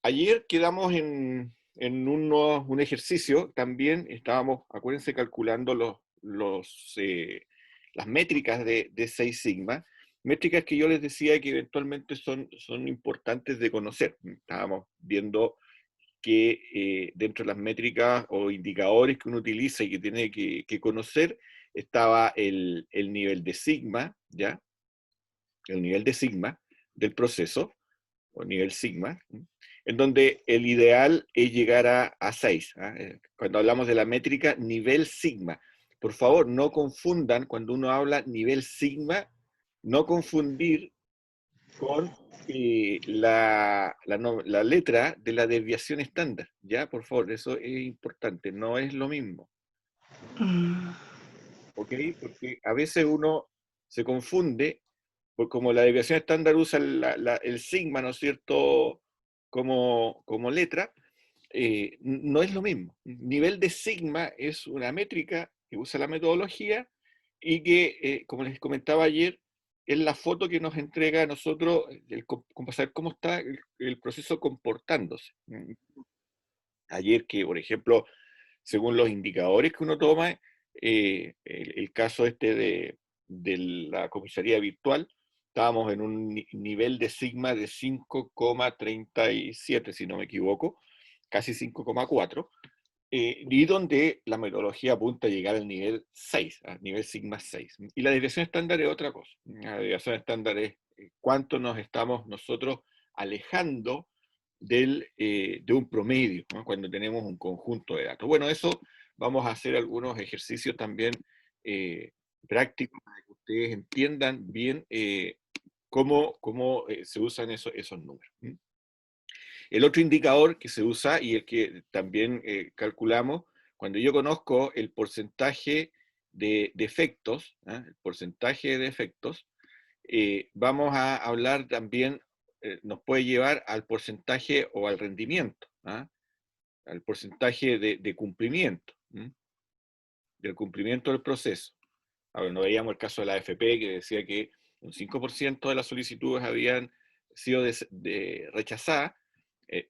Ayer quedamos en un ejercicio, también estábamos, acuérdense, calculando las métricas de Seis Sigma, métricas que yo les decía que eventualmente son importantes de conocer. Estábamos viendo que dentro de las métricas o indicadores que uno utiliza y que tiene que conocer, estaba el nivel de sigma, ¿ya? El nivel de sigma del proceso, o nivel sigma, en donde el ideal es llegar a 6. Cuando hablamos de la métrica, nivel sigma. Por favor, no confundan cuando uno habla nivel sigma, no confundir con la letra de la desviación estándar. Ya, por favor, eso es importante, no es lo mismo. Mm, ¿Ok? Porque a veces uno se confunde, pues como la desviación estándar usa el sigma, ¿no es cierto?, como letra, no es lo mismo. Nivel de sigma es una métrica que usa la metodología y que, como les comentaba ayer, es la foto que nos entrega a nosotros para saber cómo está el proceso comportándose. Ayer que, por ejemplo, según los indicadores que uno toma, el caso este de la comisaría virtual, estábamos en un nivel de sigma de 5,37, si no me equivoco, casi 5,4, y donde la metodología apunta a llegar al nivel 6, al nivel sigma 6. Y la desviación estándar es otra cosa. La desviación estándar es cuánto nos estamos nosotros alejando de un promedio, ¿no?, cuando tenemos un conjunto de datos. Bueno, eso vamos a hacer algunos ejercicios también prácticos para que ustedes entiendan bien cómo se usan esos números. El otro indicador que se usa y el que también calculamos, cuando yo conozco el porcentaje de defectos, el porcentaje de defectos, vamos a hablar también, nos puede llevar al porcentaje o al rendimiento, al porcentaje de cumplimiento, del cumplimiento del proceso. Ahora, no veíamos el caso de la AFP que decía que un 5% de las solicitudes habían sido rechazadas,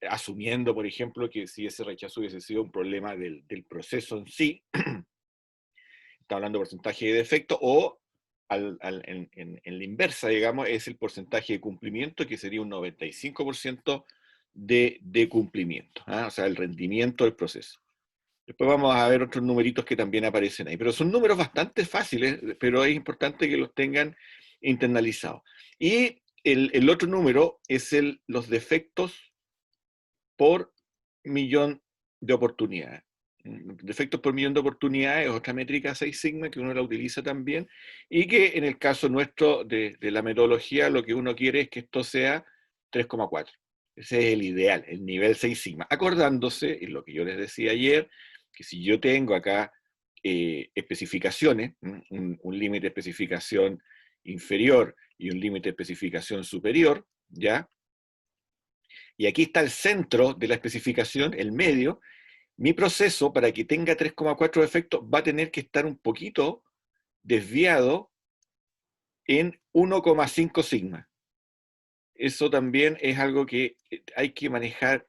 asumiendo, por ejemplo, que si ese rechazo hubiese sido un problema del proceso en sí, está hablando de porcentaje de defecto, o en la inversa, digamos, es el porcentaje de cumplimiento, que sería un 95% de cumplimiento, o sea, el rendimiento del proceso. Después vamos a ver otros numeritos que también aparecen ahí, pero son números bastante fáciles, pero es importante que los tengan internalizados. Y el otro número es los defectos por millón de oportunidades. Defectos por millón de oportunidades es otra métrica 6 sigma que uno la utiliza también, y que en el caso nuestro de la metodología lo que uno quiere es que esto sea 3,4. Ese es el ideal, el nivel 6 sigma. Acordándose, y lo que yo les decía ayer, que si yo tengo acá especificaciones, un límite de especificación inferior y un límite de especificación superior, ¿ya? Y aquí está el centro de la especificación, el medio. Mi proceso, para que tenga 3,4 defectos, va a tener que estar un poquito desviado en 1,5 sigma. Eso también es algo que hay que manejar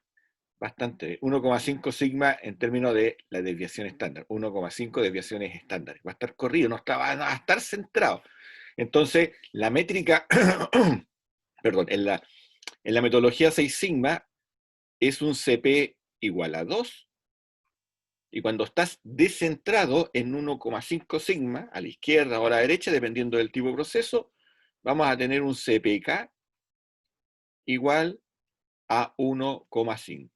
bastante. 1,5 sigma en términos de la desviación estándar. 1,5 desviaciones estándares. Va a estar corrido, va a estar centrado. Entonces, la métrica, perdón, en la metodología 6 sigma es un CP igual a 2, y cuando estás descentrado en 1,5 sigma, a la izquierda o a la derecha, dependiendo del tipo de proceso, vamos a tener un CPK igual a 1,5.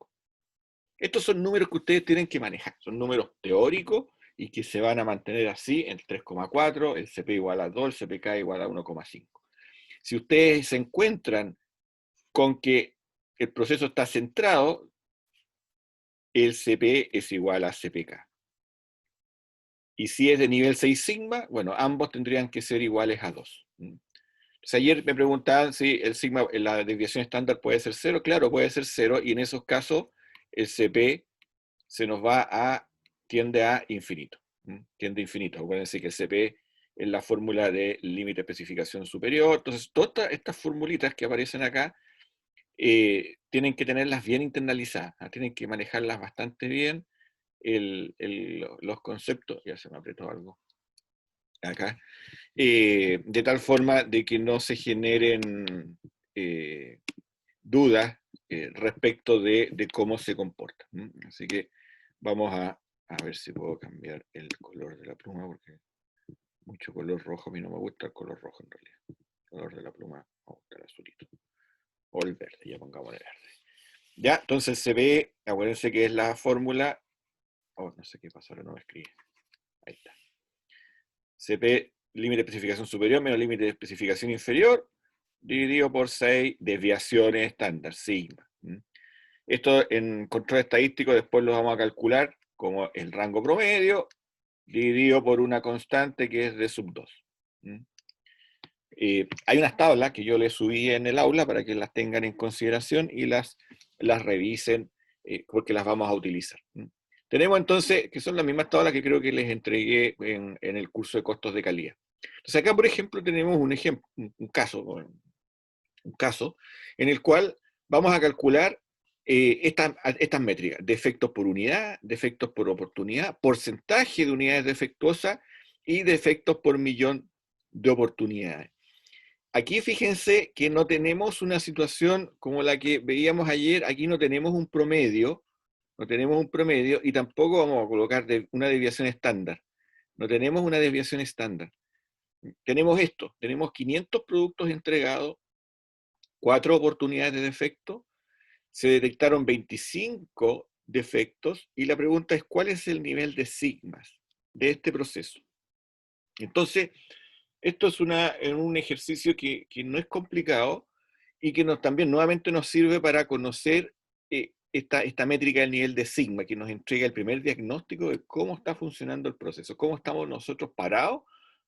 Estos son números que ustedes tienen que manejar, son números teóricos y que se van a mantener así en 3,4, el CP igual a 2, el CPK igual a 1,5. Si ustedes se encuentran con que el proceso está centrado, el CP es igual a CPK. Y si es de nivel 6 sigma, bueno, ambos tendrían que ser iguales a 2. Entonces, ayer me preguntaban si el sigma, la desviación estándar puede ser 0. Claro, puede ser 0, y en esos casos el CP se nos tiende a infinito. Tiende a infinito. Acuérdense que el CP es la fórmula de límite de especificación superior. Entonces, todas estas formulitas que aparecen acá tienen que tenerlas bien internalizadas, tienen que manejarlas bastante bien, los conceptos, ya se me apretó algo acá, de tal forma de que no se generen dudas respecto de cómo se comporta. Así que vamos a ver si puedo cambiar el color de la pluma, porque mucho color rojo, a mí no me gusta el color rojo en realidad. El color de la pluma me gusta el azulito. O el verde, ya pongamos el verde. Ya, entonces se ve, acuérdense que es la fórmula, oh, no sé qué pasó, ahora no me escribe. Ahí está. CP, límite de especificación superior menos límite de especificación inferior, dividido por 6 desviaciones estándar, sigma. Esto en control estadístico después lo vamos a calcular como el rango promedio, dividido por una constante que es de sub 2. Hay unas tablas que yo les subí en el aula para que las tengan en consideración y las revisen porque las vamos a utilizar. Tenemos entonces, que son las mismas tablas que creo que les entregué en el curso de costos de calidad. Entonces acá, por ejemplo, tenemos un caso en el cual vamos a calcular estas métricas, defectos por unidad, defectos por oportunidad, porcentaje de unidades defectuosas y defectos por millón de oportunidades. Aquí fíjense que no tenemos una situación como la que veíamos ayer, aquí no tenemos un promedio, y tampoco vamos a colocar una desviación estándar. No tenemos una desviación estándar. Tenemos esto, tenemos 500 productos entregados, 4 oportunidades de defecto, se detectaron 25 defectos y la pregunta es ¿cuál es el nivel de sigmas de este proceso? Entonces, esto es un ejercicio que no es complicado y que también nuevamente nos sirve para conocer esta métrica del nivel de sigma, que nos entrega el primer diagnóstico de cómo está funcionando el proceso, cómo estamos nosotros parados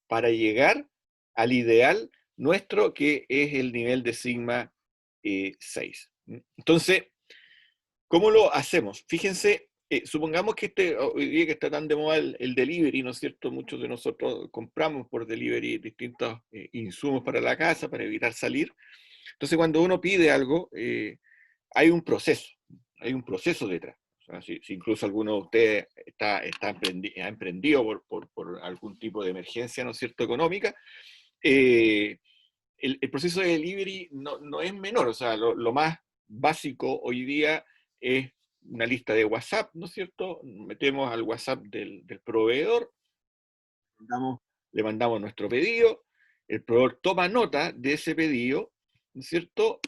para llegar al ideal nuestro, que es el nivel de sigma 6. Entonces, ¿cómo lo hacemos? Fíjense, supongamos que hoy día que está tan de moda el delivery, ¿no es cierto? Muchos de nosotros compramos por delivery distintos insumos para la casa, para evitar salir. Entonces, cuando uno pide algo, hay un proceso detrás. O sea, si incluso alguno de ustedes ha emprendido por algún tipo de emergencia, ¿no es cierto?, económica, el proceso de delivery no es menor. O sea, lo más básico hoy día es una lista de WhatsApp, ¿no es cierto? Metemos al WhatsApp del proveedor, le mandamos nuestro pedido, el proveedor toma nota de ese pedido, ¿no es cierto?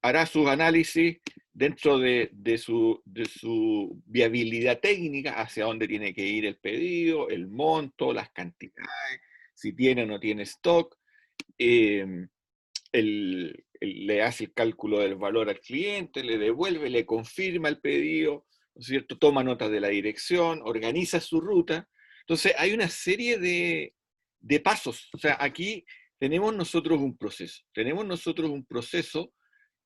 Hará sus análisis dentro de su viabilidad técnica, hacia dónde tiene que ir el pedido, el monto, las cantidades, si tiene o no tiene stock, le hace el cálculo del valor al cliente, le devuelve, le confirma el pedido, ¿no es cierto? Toma notas de la dirección, organiza su ruta. Entonces hay una serie de pasos. O sea, aquí tenemos nosotros un proceso,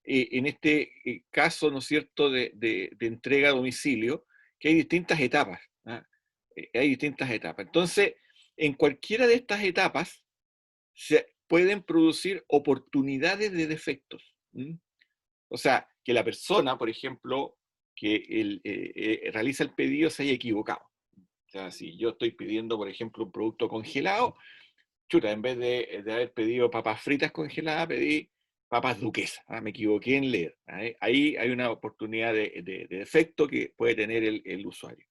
en este caso, ¿no es cierto?, de entrega a domicilio, que hay distintas etapas. Hay distintas etapas. Entonces, en cualquiera de estas etapas, se pueden producir oportunidades de defectos. O sea, que la persona, por ejemplo, que realiza el pedido se haya equivocado. O sea, si yo estoy pidiendo, por ejemplo, un producto congelado, chuta, en vez de haber pedido papas fritas congeladas, pedí papas duquesas. Me equivoqué en leer. Ahí hay una oportunidad de defecto que puede tener el usuario.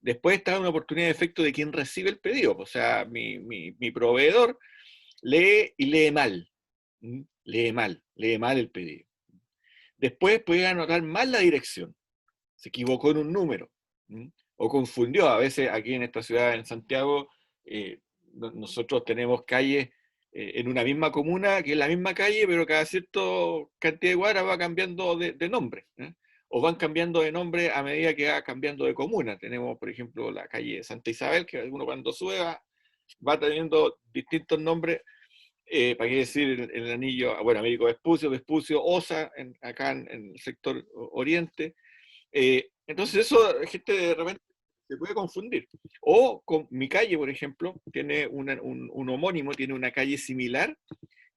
Después está una oportunidad de defecto de quien recibe el pedido. O sea, mi proveedor lee y lee mal. Lee mal el pedido. Después puede anotar mal la dirección. Se equivocó en un número. O confundió. A veces aquí en esta ciudad, en Santiago, nosotros tenemos calles en una misma comuna, que es la misma calle, pero cada cierta cantidad de cuadras va cambiando de nombre. O van cambiando de nombre a medida que va cambiando de comuna. Tenemos, por ejemplo, la calle Santa Isabel, que uno cuando sube va teniendo distintos nombres. ¿Para qué decir el anillo? Bueno, Américo Vespucio, Osa, acá en el sector oriente. Entonces eso, gente de repente se puede confundir. O con mi calle, por ejemplo, tiene un homónimo, tiene una calle similar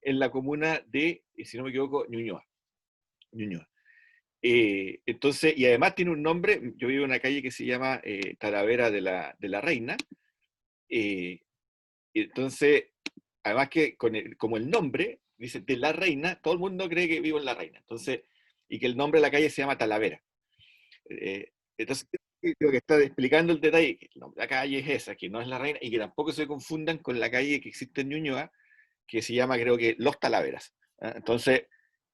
en la comuna de, si no me equivoco, Ñuñoa. Ñuñoa. Entonces, y además tiene un nombre, yo vivo en una calle que se llama Talavera de la Reina, entonces, además que como el nombre, dice de la Reina, todo el mundo cree que vivo en la Reina, entonces, y que el nombre de la calle se llama Talavera. Entonces, creo que está explicando el detalle, que el nombre de la calle es esa, que no es la Reina, y que tampoco se confundan con la calle que existe en Ñuñoa, que se llama, creo que, Los Talaveras. ¿Ah? Entonces,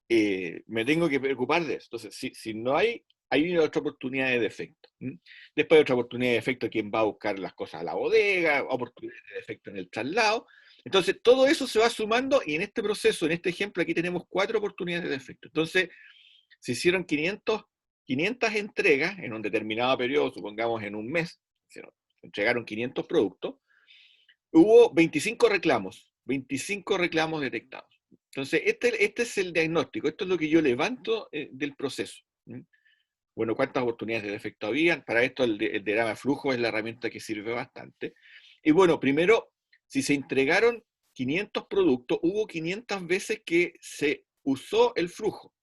me tengo que preocupar de eso. Entonces, si no hay otra oportunidad de defecto. Después hay otra oportunidad de defecto, quien va a buscar las cosas a la bodega, oportunidad de defecto en el traslado. Entonces, todo eso se va sumando y en este proceso, en este ejemplo, aquí tenemos 4 oportunidades de defecto. Entonces, se hicieron 500 entregas en un determinado periodo, supongamos en un mes, se entregaron 500 productos, hubo 25 reclamos detectados. Entonces, este es el diagnóstico, esto es lo que yo levanto del proceso. Bueno, ¿cuántas oportunidades de defecto habían? Para esto el diagrama de flujo es la herramienta que sirve bastante. Y bueno, primero, si se entregaron 500 productos, hubo 500 veces que se usó el flujo,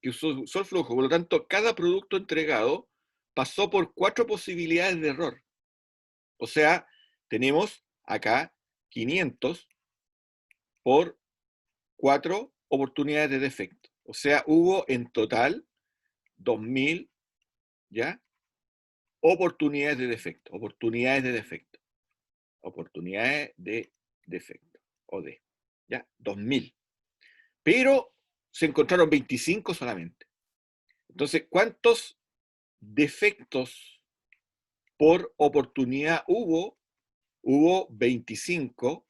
que usó el flujo. Por lo tanto, cada producto entregado pasó por 4 posibilidades de error. O sea, tenemos acá 500 por 4 oportunidades de defecto. O sea, hubo en total 2000, ¿ya? Oportunidades de defecto, oportunidades de defecto, oportunidades de defecto, o de, ¿ya? 2000. Pero se encontraron 25 solamente. Entonces, ¿cuántos defectos por oportunidad hubo? Hubo 25,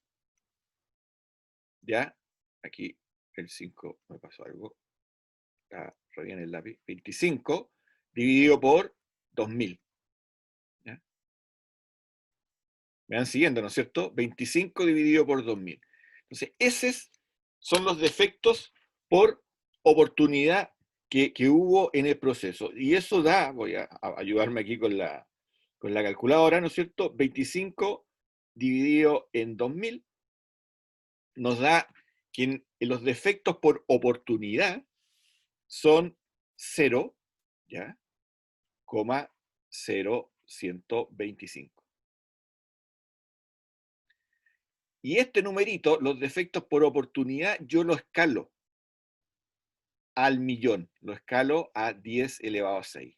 ¿ya? Aquí el 5 me pasó algo. Está re bien el lápiz. 25 dividido por 2000. ¿Ya? Me van siguiendo, ¿no es cierto? 25 dividido por 2000. Entonces, esos son los defectos por oportunidad que hubo en el proceso. Y eso da, voy a ayudarme aquí con la calculadora, ¿no es cierto? 25 dividido en 2000 nos da que en los defectos por oportunidad son 0, ¿ya? 0,0125. Y este numerito, los defectos por oportunidad, yo lo escalo al millón, lo escalo a 10 elevado a 6.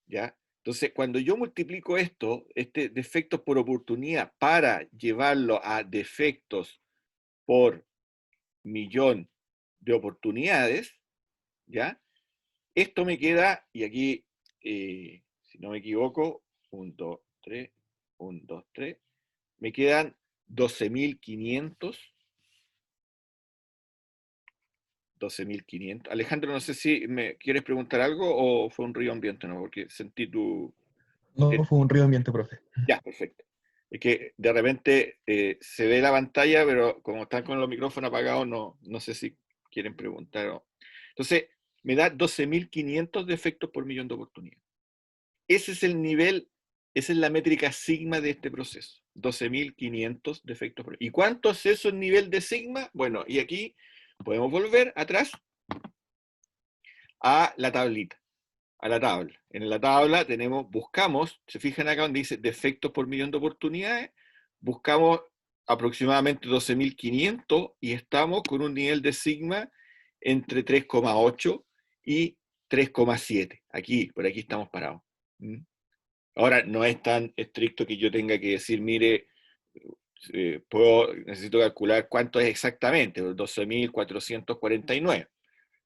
¿Ya? Entonces, cuando yo multiplico este defectos por oportunidad para llevarlo a defectos por millón de oportunidades, ¿ya? Esto me queda, y aquí, si no me equivoco, 1, 2, 3, 1, 2, 3, me quedan 12.500. 12.500. Alejandro, no sé si me quieres preguntar algo o fue un río ambiente, ¿no? Porque sentí tu... No, fue un ruido ambiente, profe. Ya, perfecto. Es que de repente se ve la pantalla, pero como están con los micrófonos apagados, no sé si quieren preguntar o... Entonces, me da 12.500 defectos por millón de oportunidades. Ese es el nivel, esa es la métrica sigma de este proceso. 12.500 defectos por... ¿Y cuánto es eso en nivel de sigma? Bueno, y aquí podemos volver atrás a la tablita, a la tabla. En la tabla buscamos, se fijan acá donde dice defectos por millón de oportunidades, buscamos aproximadamente 12.500 y estamos con un nivel de sigma entre 3,8 y 3,7. Por aquí estamos parados. Ahora, no es tan estricto que yo tenga que decir, mire, necesito calcular cuánto es exactamente, 12.449.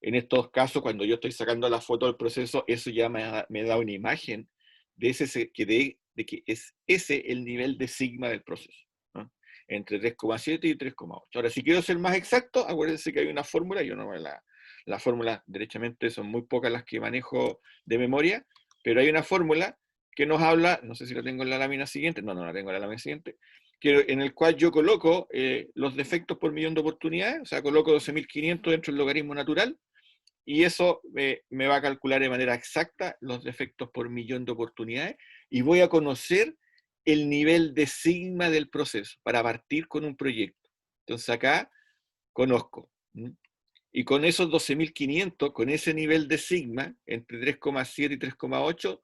En estos casos, cuando yo estoy sacando la foto del proceso, eso ya me da una imagen de que es ese el nivel de sigma del proceso, ¿no? Entre 3,7 y 3,8. Ahora, si quiero ser más exacto, acuérdense que hay una fórmula, yo no la fórmula, derechamente, son muy pocas las que manejo de memoria, pero hay una fórmula que nos habla, no sé si la tengo en la lámina siguiente, no la tengo en la lámina siguiente, en el cual yo coloco los defectos por millón de oportunidades, o sea, coloco 12.500 dentro del logaritmo natural, y eso me va a calcular de manera exacta los defectos por millón de oportunidades, y voy a conocer el nivel de sigma del proceso para partir con un proyecto. Entonces acá conozco y con esos 12.500, con ese nivel de sigma, entre 3,7 y 3,8,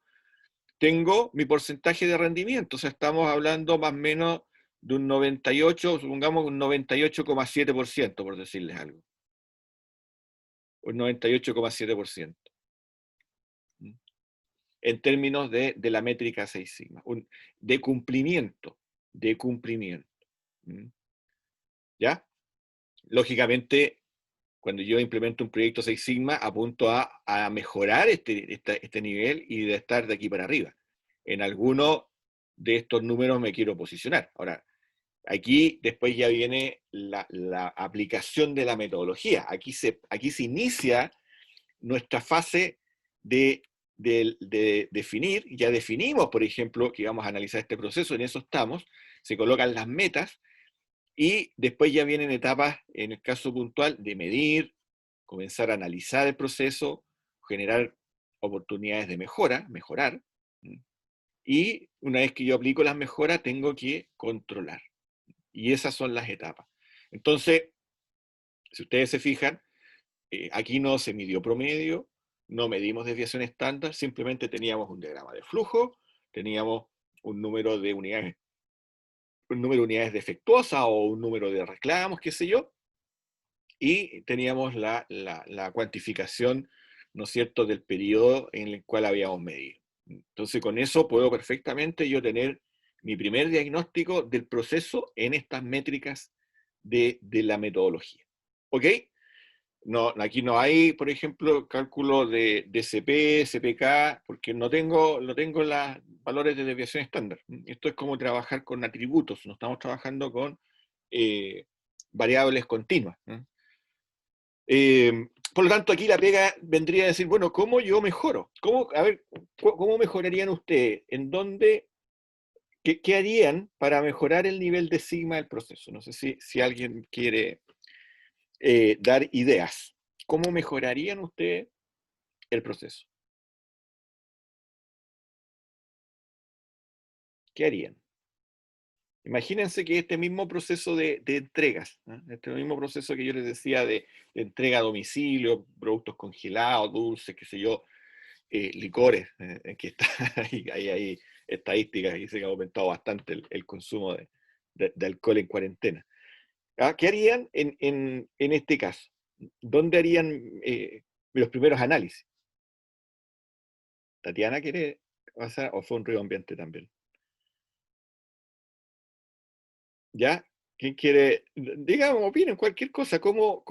tengo mi porcentaje de rendimiento. O sea, estamos hablando más o menos de un 98, supongamos un 98,7%, por decirles algo. Un 98,7%. En términos de la métrica 6 sigma. De cumplimiento. De cumplimiento. ¿Ya? Lógicamente, cuando yo implemento un proyecto 6 sigma, apunto a mejorar este nivel y de estar de aquí para arriba. En alguno de estos números me quiero posicionar. Ahora, aquí después ya viene la aplicación de la metodología. Aquí se inicia nuestra fase de definir. Ya definimos, por ejemplo, que vamos a analizar este proceso, en eso estamos, se colocan las metas, y después ya vienen etapas, en el caso puntual, de medir, comenzar a analizar el proceso, generar oportunidades de mejorar, y una vez que yo aplico las mejoras, tengo que controlar. Y esas son las etapas. Entonces, si ustedes se fijan, aquí no se midió promedio, no medimos desviación estándar, simplemente teníamos un diagrama de flujo, teníamos un número de unidades defectuosas o un número de reclamos, qué sé yo, y teníamos la cuantificación, ¿no es cierto?, del periodo en el cual habíamos medido. Entonces, con eso puedo perfectamente yo tener mi primer diagnóstico del proceso en estas métricas de la metodología. ¿Ok? No, aquí no hay, por ejemplo, cálculo de DCP, CPK, porque no tengo los valores de desviación estándar. Esto es como trabajar con atributos, no estamos trabajando con variables continuas. Por lo tanto, aquí la pega vendría a decir, bueno, ¿cómo yo mejoro? ¿Cómo mejorarían ustedes? ¿En dónde? ¿Qué harían para mejorar el nivel de sigma del proceso? No sé si alguien quiere dar ideas. ¿Cómo mejorarían ustedes el proceso? ¿Qué harían? Imagínense que este mismo proceso de entregas, ¿no? Este mismo proceso que yo les decía de entrega a domicilio, productos congelados, dulces, qué sé yo, licores, que está, hay estadísticas y se ha aumentado bastante el consumo de alcohol en cuarentena. ¿Ah? ¿Qué harían en este caso? ¿Dónde harían los primeros análisis? ¿Tatiana quiere pasar o fue un ruido ambiente también? ¿Ya? ¿Quién quiere? Digamos, opinen cualquier cosa. ¿Cómo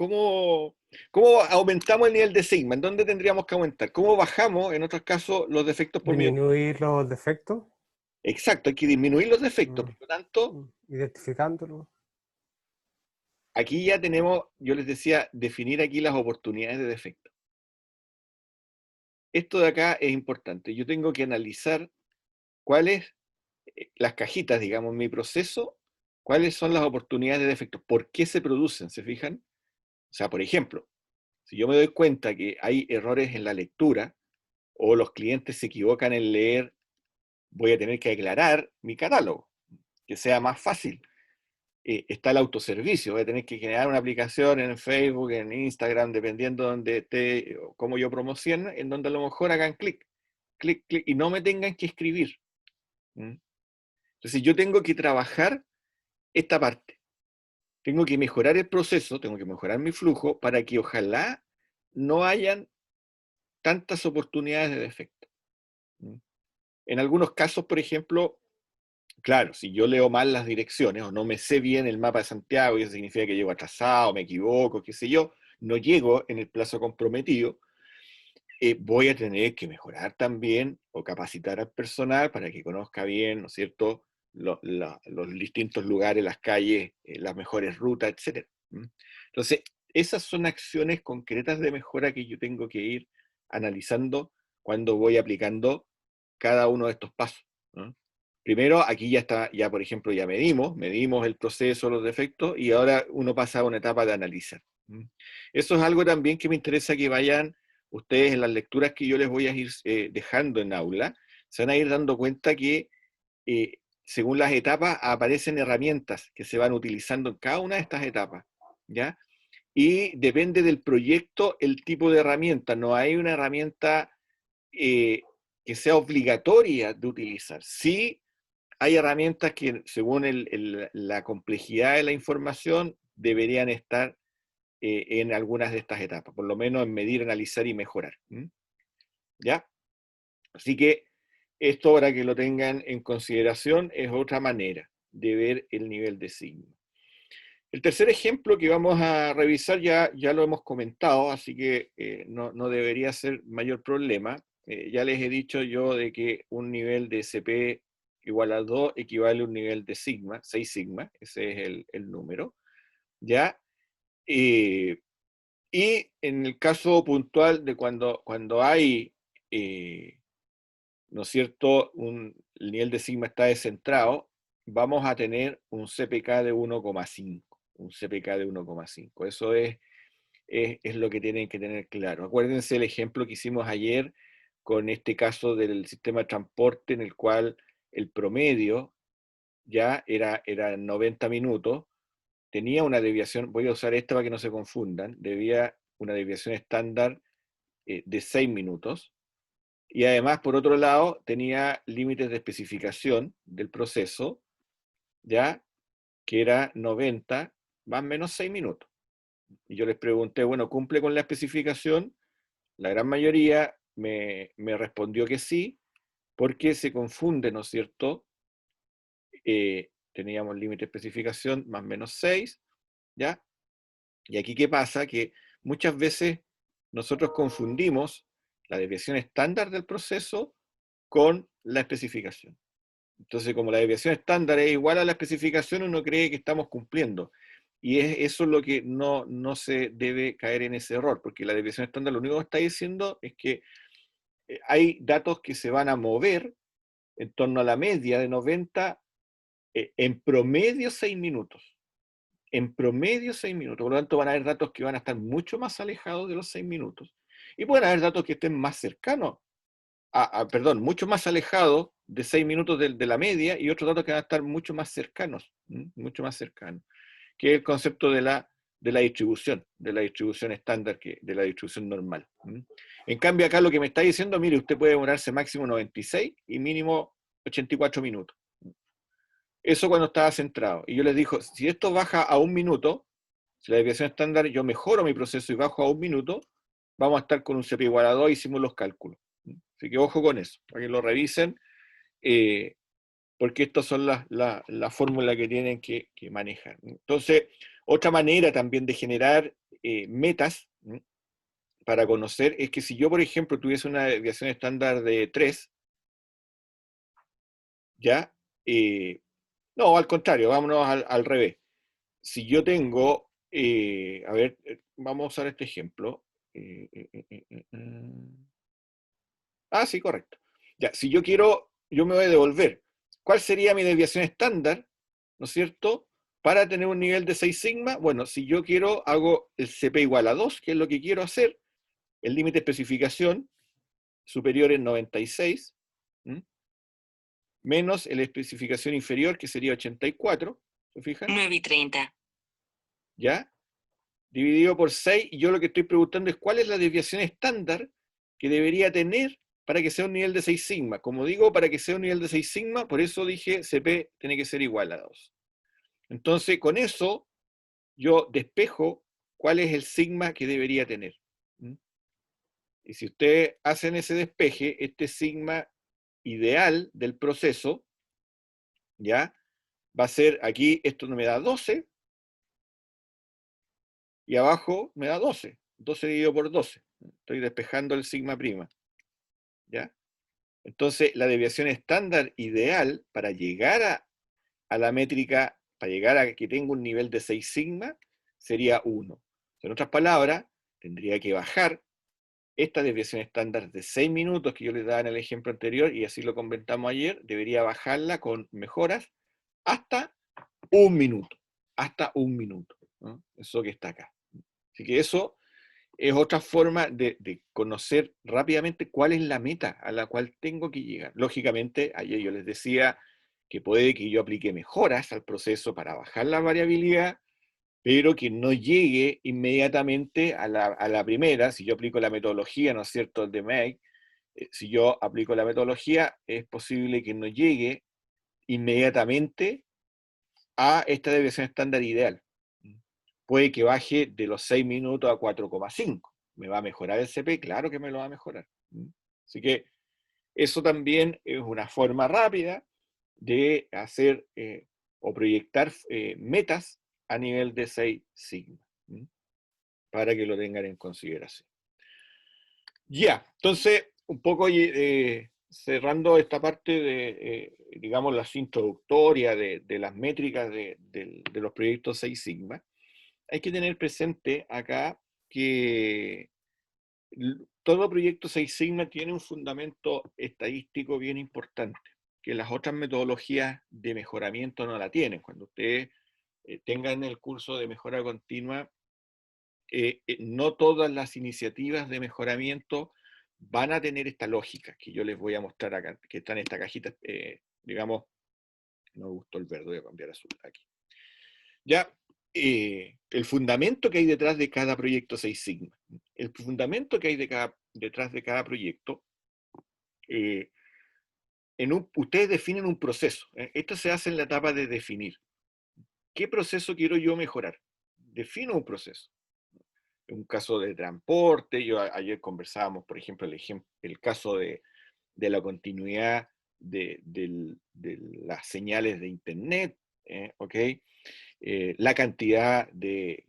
aumentamos el nivel de sigma? ¿En dónde tendríamos que aumentar? ¿Cómo bajamos, en otros casos, los defectos por medio? Disminuir los defectos, Exacto, hay que disminuir los defectos. Por lo tanto, identificándolos. aquí ya tenemos, yo les decía, definir aquí las oportunidades de defecto. Esto de acá es importante. Yo tengo que analizar cuáles, las cajitas, digamos, en mi proceso, cuáles son las oportunidades de defecto. ¿Por qué se producen? ¿Se fijan? O sea, por ejemplo, si yo me doy cuenta que hay errores en la lectura o los clientes se equivocan en leer, voy a tener que aclarar mi catálogo, que sea más fácil. Está el autoservicio, voy a tener que generar una aplicación en Facebook, en Instagram, dependiendo de donde esté, cómo yo promociono, en donde a lo mejor hagan clic, clic, clic, y no me tengan que escribir. Entonces yo tengo que trabajar esta parte. Tengo que mejorar el proceso, tengo que mejorar mi flujo para que ojalá no hayan tantas oportunidades de defecto. En algunos casos, por ejemplo, claro, si yo leo mal las direcciones o no me sé bien el mapa de Santiago, y eso significa que llego atrasado, me equivoco, qué sé yo, no llego en el plazo comprometido, voy a tener que mejorar también o capacitar al personal para que conozca bien, ¿no es cierto?, los distintos lugares, las calles, las mejores rutas, etc. Entonces, esas son acciones concretas de mejora que yo tengo que ir analizando cuando voy aplicando cada uno de estos pasos, ¿no? Primero, aquí ya está, ya por ejemplo, ya medimos el proceso, los defectos, y ahora uno pasa a una etapa de analizar. Eso es algo también que me interesa que vayan ustedes en las lecturas que yo les voy a ir dejando en aula, se van a ir dando cuenta que según las etapas aparecen herramientas que se van utilizando en cada una de estas etapas, ¿ya? y depende del proyecto el tipo de herramienta. No hay una herramienta que sea obligatoria de utilizar. Sí hay herramientas que, según la complejidad de la información, deberían estar en algunas de estas etapas, por lo menos en medir, analizar y mejorar. ¿Ya? Así que esto, para que lo tengan en consideración, es otra manera de ver el nivel de sigma. El tercer ejemplo que vamos a revisar ya lo hemos comentado, así que no debería ser mayor problema. Ya les he dicho yo de que un nivel de CP igual a 2 equivale a un nivel de sigma, 6 sigma, ese es el número, ¿ya? Y en el caso puntual de cuando hay, ¿no es cierto?, el nivel de sigma está descentrado, vamos a tener un CPK de 1,5. Un CPK de 1,5. Eso es lo que tienen que tener claro. Acuérdense el ejemplo que hicimos ayer con este caso del sistema de transporte en el cual el promedio ya era 90 minutos, tenía una desviación, voy a usar esta para que no se confundan, debía una desviación estándar de 6 minutos, y además, por otro lado, tenía límites de especificación del proceso, ya, que era 90 más o menos 6 minutos. Y yo les pregunté, bueno, ¿cumple con la especificación? La gran mayoría me respondió que sí, porque se confunde, ¿no es cierto? Teníamos límite de especificación más o menos 6, ¿ya? Y aquí, ¿qué pasa? Que muchas veces nosotros confundimos la desviación estándar del proceso con la especificación. Entonces, como la desviación estándar es igual a la especificación, uno cree que estamos cumpliendo. Y eso es lo que no se debe caer en ese error, porque la desviación estándar lo único que está diciendo es que hay datos que se van a mover en torno a la media de 90, en promedio 6 minutos. En promedio 6 minutos. Por lo tanto, van a haber datos que van a estar mucho más alejados de los 6 minutos. Y pueden haber datos que estén más cercanos, perdón, mucho más alejados de 6 minutos de la media, y otros datos que van a estar mucho más cercanos, que es el concepto de la distribución estándar, de la distribución normal. En cambio, acá lo que me está diciendo, mire, usted puede demorarse máximo 96 y mínimo 84 minutos. Eso cuando estaba centrado. Y yo les digo, si esto baja a 1 minuto, si la desviación estándar, yo mejoro mi proceso y bajo a 1 minuto, vamos a estar con un CP igual a 2, hicimos los cálculos. Así que ojo con eso, para que lo revisen, porque estas son las fórmulas que tienen que manejar. Entonces, otra manera también de generar metas para conocer es que si yo, por ejemplo, tuviese una desviación estándar de 3, ¿ya? No, al contrario, vámonos al revés. Si yo tengo, a ver, vamos a usar este ejemplo. Sí, correcto. Ya, si yo quiero, yo me voy a devolver. ¿Cuál sería mi desviación estándar, no es cierto?, para tener un nivel de 6 sigma? Bueno, si yo quiero, hago el CP igual a 2, que es lo que quiero hacer, el límite de especificación superior es 96, menos la especificación inferior, que sería 84, ¿se fijan? 9:30. ¿Ya? Dividido por 6, y yo lo que estoy preguntando es cuál es la desviación estándar que debería tener para que sea un nivel de 6 sigma. Como digo, para que sea un nivel de 6 sigma, por eso dije CP tiene que ser igual a 2. Entonces, con eso, yo despejo cuál es el sigma que debería tener. Y si ustedes hacen ese despeje, este sigma ideal del proceso, ¿ya? Va a ser, aquí esto me da 12, y abajo me da 12. 12 dividido por 12. Estoy despejando el sigma prima. ¿Ya? Entonces, la desviación estándar ideal para llegar a la métrica, para llegar a que tenga un nivel de 6 sigma, sería 1. En otras palabras, tendría que bajar esta desviación estándar de 6 minutos que yo les daba en el ejemplo anterior, y así lo comentamos ayer, debería bajarla con mejoras hasta 1 minuto. Hasta 1 minuto. ¿No? Eso que está acá. Así que eso es otra forma de conocer rápidamente cuál es la meta a la cual tengo que llegar. Lógicamente, ayer yo les decía que puede que yo aplique mejoras al proceso para bajar la variabilidad, pero que no llegue inmediatamente a la primera. Si yo aplico la metodología, ¿no es cierto?, de May, si yo aplico la metodología, es posible que no llegue inmediatamente a esta desviación estándar ideal. Puede que baje de los 6 minutos a 4,5. ¿Me va a mejorar el CP? Claro que me lo va a mejorar. Así que eso también es una forma rápida de hacer o proyectar metas a nivel de 6 sigma, para que lo tengan en consideración. Ya, entonces, un poco cerrando esta parte de, digamos, la introductoria de las métricas de los proyectos 6 sigma, hay que tener presente acá que todo proyecto 6 sigma tiene un fundamento estadístico bien importante, que las otras metodologías de mejoramiento no la tienen. Cuando ustedes tengan el curso de mejora continua, no todas las iniciativas de mejoramiento van a tener esta lógica que yo les voy a mostrar acá, que está en esta cajita, digamos, no me gustó el verde, voy a cambiar azul aquí. Ya, el fundamento que hay detrás de cada proyecto 6 sigma, el fundamento que hay detrás de cada proyecto, ustedes definen un proceso. Esto se hace en la etapa de definir. ¿Qué proceso quiero yo mejorar? Defino un proceso. En un caso de transporte, ayer conversábamos, por ejemplo, el caso de la continuidad de las señales de Internet, ¿ok? La cantidad de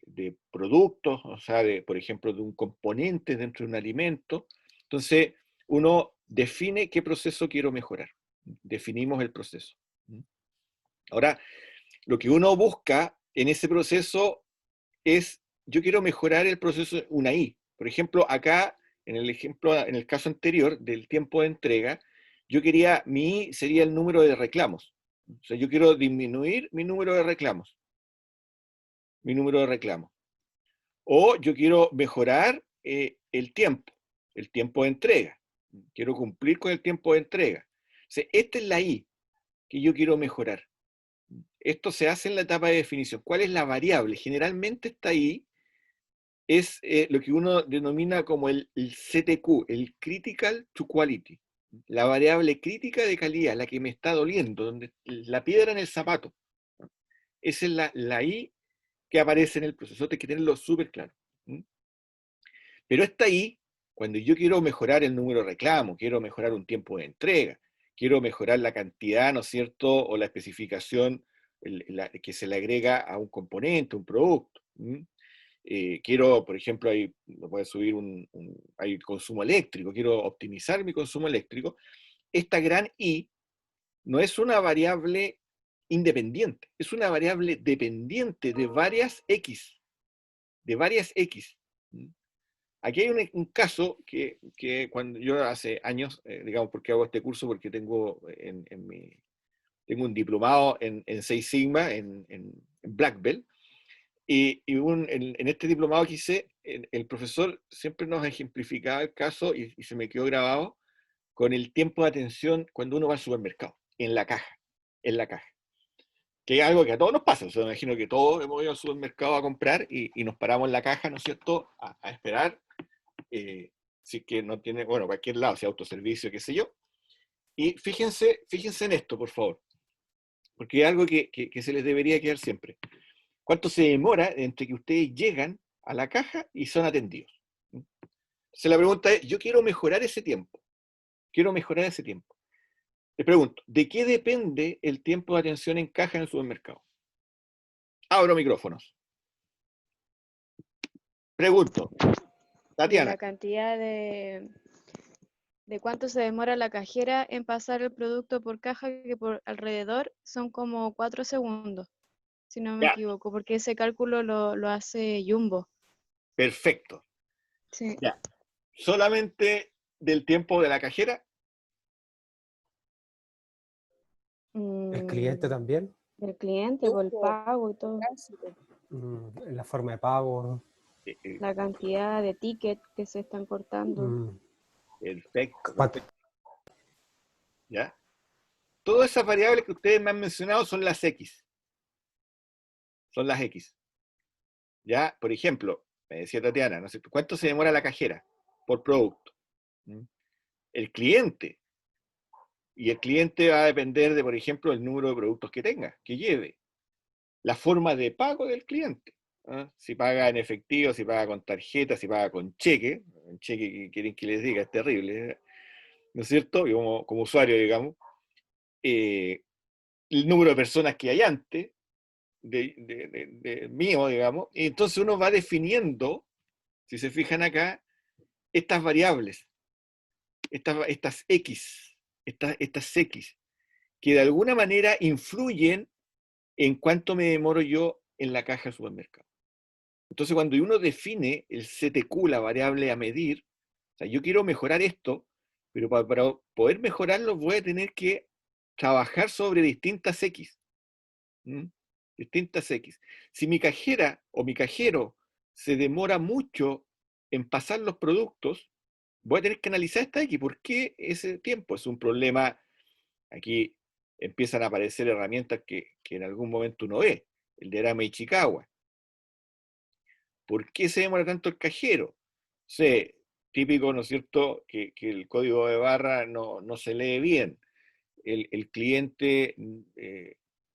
productos, o sea, por ejemplo, de un componente dentro de un alimento. Entonces, uno define qué proceso quiero mejorar. Definimos el proceso. Ahora, lo que uno busca en ese proceso es, yo quiero mejorar el proceso de una I. Por ejemplo, acá, en el caso anterior del tiempo de entrega, yo quería, mi I sería el número de reclamos. O sea, yo quiero disminuir mi número de reclamos. O yo quiero mejorar el tiempo de entrega. Quiero cumplir con el tiempo de entrega. O sea, esta es la I que yo quiero mejorar. Esto se hace en la etapa de definición. ¿Cuál es la variable? Generalmente esta I es lo que uno denomina como el CTQ, el Critical to Quality. La variable crítica de calidad, la que me está doliendo, donde la piedra en el zapato. Esa es la I que aparece en el proceso. Hay que tenerlo súper claro. Pero está ahí cuando yo quiero mejorar el número de reclamos, quiero mejorar un tiempo de entrega, quiero mejorar la cantidad, ¿no es cierto?, o la especificación que se le agrega a un componente, un producto. Quiero, por ejemplo, voy a subir hay consumo eléctrico, quiero optimizar mi consumo eléctrico. Esta gran I no es una variable independiente, es una variable dependiente de varias X, Aquí hay un caso que cuando yo hace años, digamos, porque hago este curso, porque tengo tengo un diplomado en Six Sigma, en Black Belt, y en este diplomado que hice, el profesor siempre nos ejemplificaba el caso, y se me quedó grabado, con el tiempo de atención cuando uno va al supermercado, en la caja. Que es algo que a todos nos pasa. O sea, me imagino que todos hemos ido al supermercado a comprar y nos paramos en la caja, ¿no es cierto?, a esperar, si que no tiene, bueno, cualquier lado, si autoservicio, qué sé yo. Y fíjense en esto, por favor, porque es algo que se les debería quedar siempre. ¿Cuánto se demora entre que ustedes llegan a la caja y son atendidos? La pregunta es, yo quiero mejorar ese tiempo. Les pregunto, ¿de qué depende el tiempo de atención en caja en el supermercado? Abro micrófonos. Pregunto, De Tatiana. la cantidad de cuánto se demora la cajera en pasar el producto por caja, que por alrededor son como 4 segundos, si no me Ya, equivoco, porque ese cálculo lo hace Jumbo. perfecto. Sí. Ya. ¿Solamente del tiempo de la cajera? El cliente también, El cliente, por el pago y todo. en la forma de pago. La cantidad de tickets que se están cortando. Perfecto. ¿Cuánto? ¿Ya? Todas esas variables que ustedes me han mencionado son las X. Ya, por ejemplo, me decía Tatiana, no sé, ¿cuánto se demora la cajera por producto? ¿Mm? El cliente. Y el cliente va a depender de, por ejemplo, el número de productos que tenga, que lleve. La forma de pago del cliente. ¿Ah? Si paga en efectivo, si paga con tarjeta, si paga con cheque. Un cheque que quieren que les diga es terrible, ¿no es cierto? Y como usuario, digamos. El número de personas que hay antes de mío, digamos. Y entonces uno va definiendo, si se fijan acá, estas variables, estas X, estas X, que de alguna manera influyen en cuánto me demoro yo en la caja de supermercado. Entonces, cuando uno define el CTQ, la variable a medir, o sea, yo quiero mejorar esto, pero para poder mejorarlo voy a tener que trabajar sobre distintas X. ¿Mm? Distintas X. Si mi cajera o mi cajero se demora mucho en pasar los productos, voy a tener que analizar esta X. ¿Por qué ese tiempo? Es un problema. Aquí empiezan a aparecer herramientas que en algún momento uno ve. El diagrama de Ichikawa. ¿Por qué se demora tanto el cajero? Sé, típico, ¿no es cierto?, que el código de barra no se lee bien. El cliente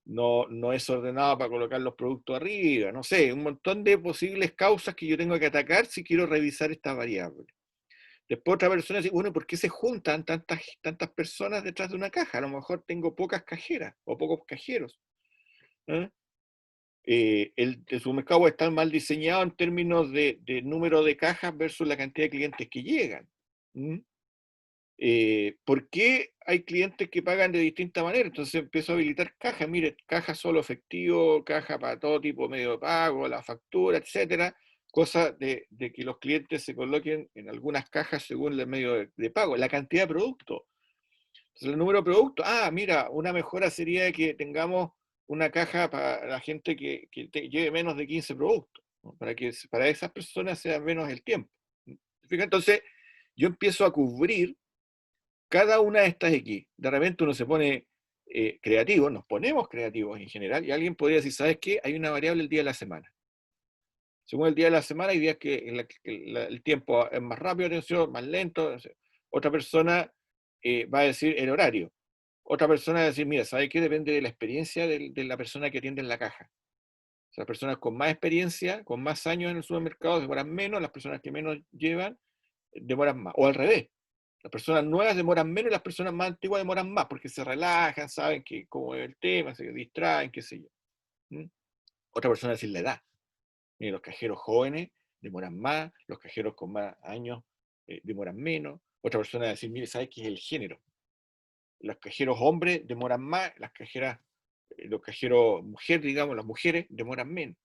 no es ordenado para colocar los productos arriba, no sé, un montón de posibles causas que yo tengo que atacar si quiero revisar esta variable. Después otra persona dice, bueno, ¿por qué se juntan tantas personas detrás de una caja? A lo mejor tengo pocas cajeras o pocos cajeros. ¿Eh? El supermercado está mal diseñado en términos de número de cajas versus la cantidad de clientes que llegan. ¿Mm? ¿Por qué hay clientes que pagan de distinta manera? Entonces empiezo a habilitar cajas, mire, caja solo efectivo, caja para todo tipo de medio de pago, la factura, etcétera, cosa de que los clientes se coloquen en algunas cajas según el medio de pago, la cantidad de productos. Entonces, el número de productos, mira, una mejora sería que tengamos una caja para la gente que lleve menos de 15 productos, ¿no? Para que para esas personas sea menos el tiempo. Fíjate, entonces, yo empiezo a cubrir cada una de estas X. De repente uno se pone creativo, nos ponemos creativos en general, y alguien podría decir, ¿sabes qué? Hay una variable el día de la semana. Según el día de la semana, hay días que el tiempo es más rápido, atención, más lento. Otra persona va a decir el horario. Otra persona va a decir, mira, ¿sabes qué? Depende de la experiencia de la persona que atiende en la caja. O sea, las personas con más experiencia, con más años en el supermercado, demoran menos, las personas que menos llevan, demoran más. O al revés. Las personas nuevas demoran menos y las personas más antiguas demoran más, porque se relajan, saben que cómo es el tema, se distraen, qué sé yo. ¿Mm? Otra persona va a decir la edad. Mire, los cajeros jóvenes demoran más, los cajeros con más años demoran menos. Otra persona va a decir, mire, ¿sabes qué es el género? Los cajeros hombres demoran más, los cajeros mujeres, digamos, las mujeres demoran menos.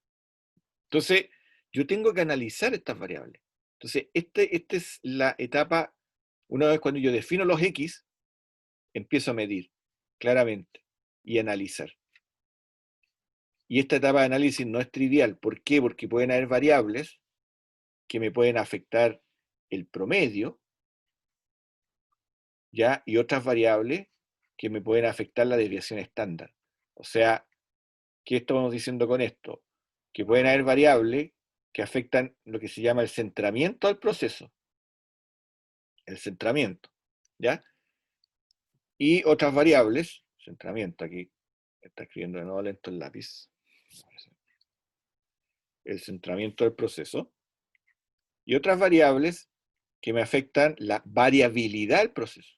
Entonces, yo tengo que analizar estas variables. Entonces, esta es la etapa, una vez cuando yo defino los X, empiezo a medir claramente y analizar. Y esta etapa de análisis no es trivial. ¿Por qué? Porque pueden haber variables que me pueden afectar el promedio, ¿ya? Y otras variables que me pueden afectar la desviación estándar. O sea, ¿qué estamos diciendo con esto? Que pueden haber variables que afectan lo que se llama el centramiento del proceso. El centramiento, ¿ya? Y otras variables, centramiento, aquí está escribiendo de nuevo lento el lápiz. El centramiento del proceso. Y otras variables que me afectan la variabilidad del proceso.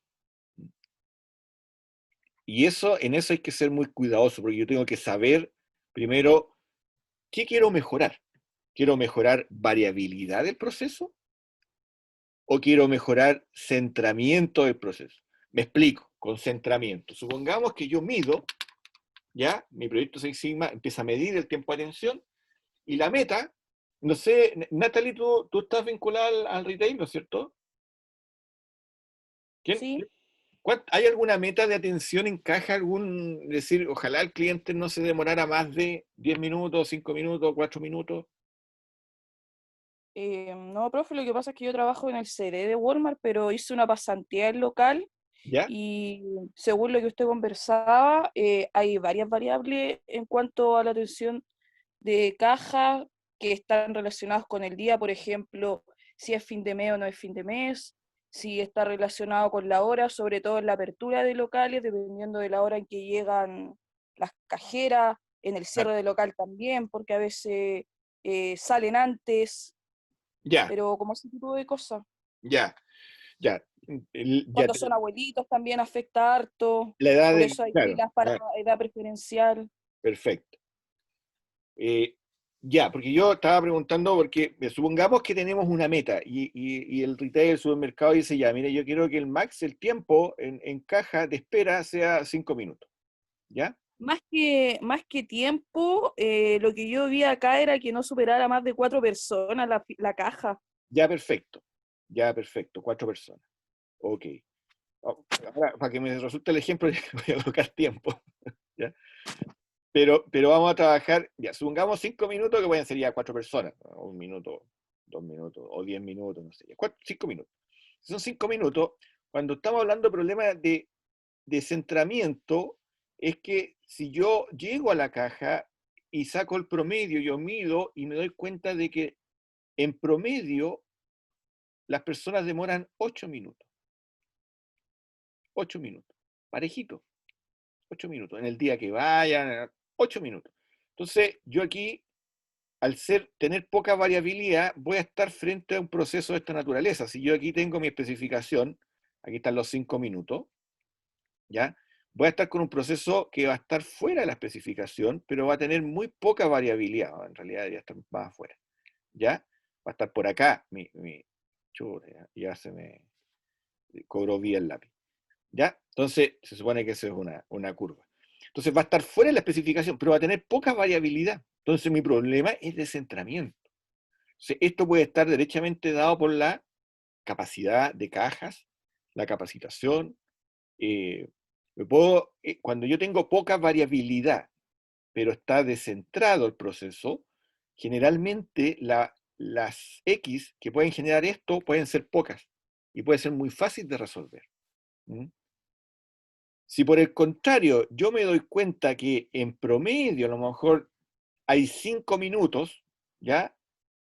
Y en eso hay que ser muy cuidadoso, porque yo tengo que saber primero qué quiero mejorar. ¿Quiero mejorar variabilidad del proceso? ¿O quiero mejorar centramiento del proceso? Me explico, con centramiento. Supongamos que yo mido, ya, mi proyecto Six Sigma empieza a medir el tiempo de atención, y la meta, no sé, Natalie, tú estás vinculada al retail, ¿no es cierto? ¿Quién? Sí, ¿Hay alguna meta de atención en caja? Decir, ojalá el cliente no se demorara más de 10 minutos, 5 minutos, 4 minutos? no, profe, lo que pasa es que yo trabajo en el CD de Walmart, pero hice una pasantía en local ¿Ya? y según lo que usted conversaba, hay varias variables en cuanto a la atención de caja que están relacionados con el día, por ejemplo, si es fin de mes o no es fin de mes, si está relacionado con la hora, sobre todo en la apertura de locales, dependiendo de la hora en que llegan las cajeras, en el cierre de local también, porque a veces salen antes, Ya, pero como ese tipo de cosas. ya, ya. Ya Cuando son abuelitos también afecta harto, la edad por del, eso hay claro, filas para edad preferencial. perfecto. Ya, porque yo estaba preguntando, porque supongamos que tenemos una meta y el retail, el supermercado dice, ya, mire, yo quiero que el tiempo en caja de espera sea 5 minutos, ¿ya? Más que tiempo, lo que yo vi acá era que no superara más de 4 personas la caja. Ya, perfecto, 4 personas, ok. Ahora, para que me resulte el ejemplo, voy a colocar tiempo, ¿ya? Pero vamos a trabajar, ya, supongamos 5 minutos, que pueden ser ya 4 personas, ¿no? 1 minuto, 2 minutos, o 10 minutos, no sé, 5 minutos. Son 5 minutos. Cuando estamos hablando de problemas de centramiento, es que si yo llego a la caja y saco el promedio, yo mido y me doy cuenta de que en promedio las personas demoran 8 minutos. 8 minutos. Parejito. 8 minutos. En el día que vayan, 8 minutos. Entonces, yo aquí, al tener poca variabilidad, voy a estar frente a un proceso de esta naturaleza. Si yo aquí tengo mi especificación, aquí están los 5 minutos, ¿ya? Voy a estar con un proceso que va a estar fuera de la especificación, pero va a tener muy poca variabilidad. En realidad debería estar más afuera, ¿ya? Va a estar por acá, chuta, ya se me cobró bien el lápiz, ¿ya? Entonces, se supone que eso es una curva. Entonces va a estar fuera de la especificación, pero va a tener poca variabilidad. Entonces mi problema es de centramiento. Entonces, esto puede estar derechamente dado por la capacidad de cajas, la capacitación. Cuando yo tengo poca variabilidad, pero está descentrado el proceso, generalmente las X que pueden generar esto pueden ser pocas y puede ser muy fácil de resolver. ¿Mm? Si por el contrario yo me doy cuenta que en promedio a lo mejor hay 5 minutos, ¿ya?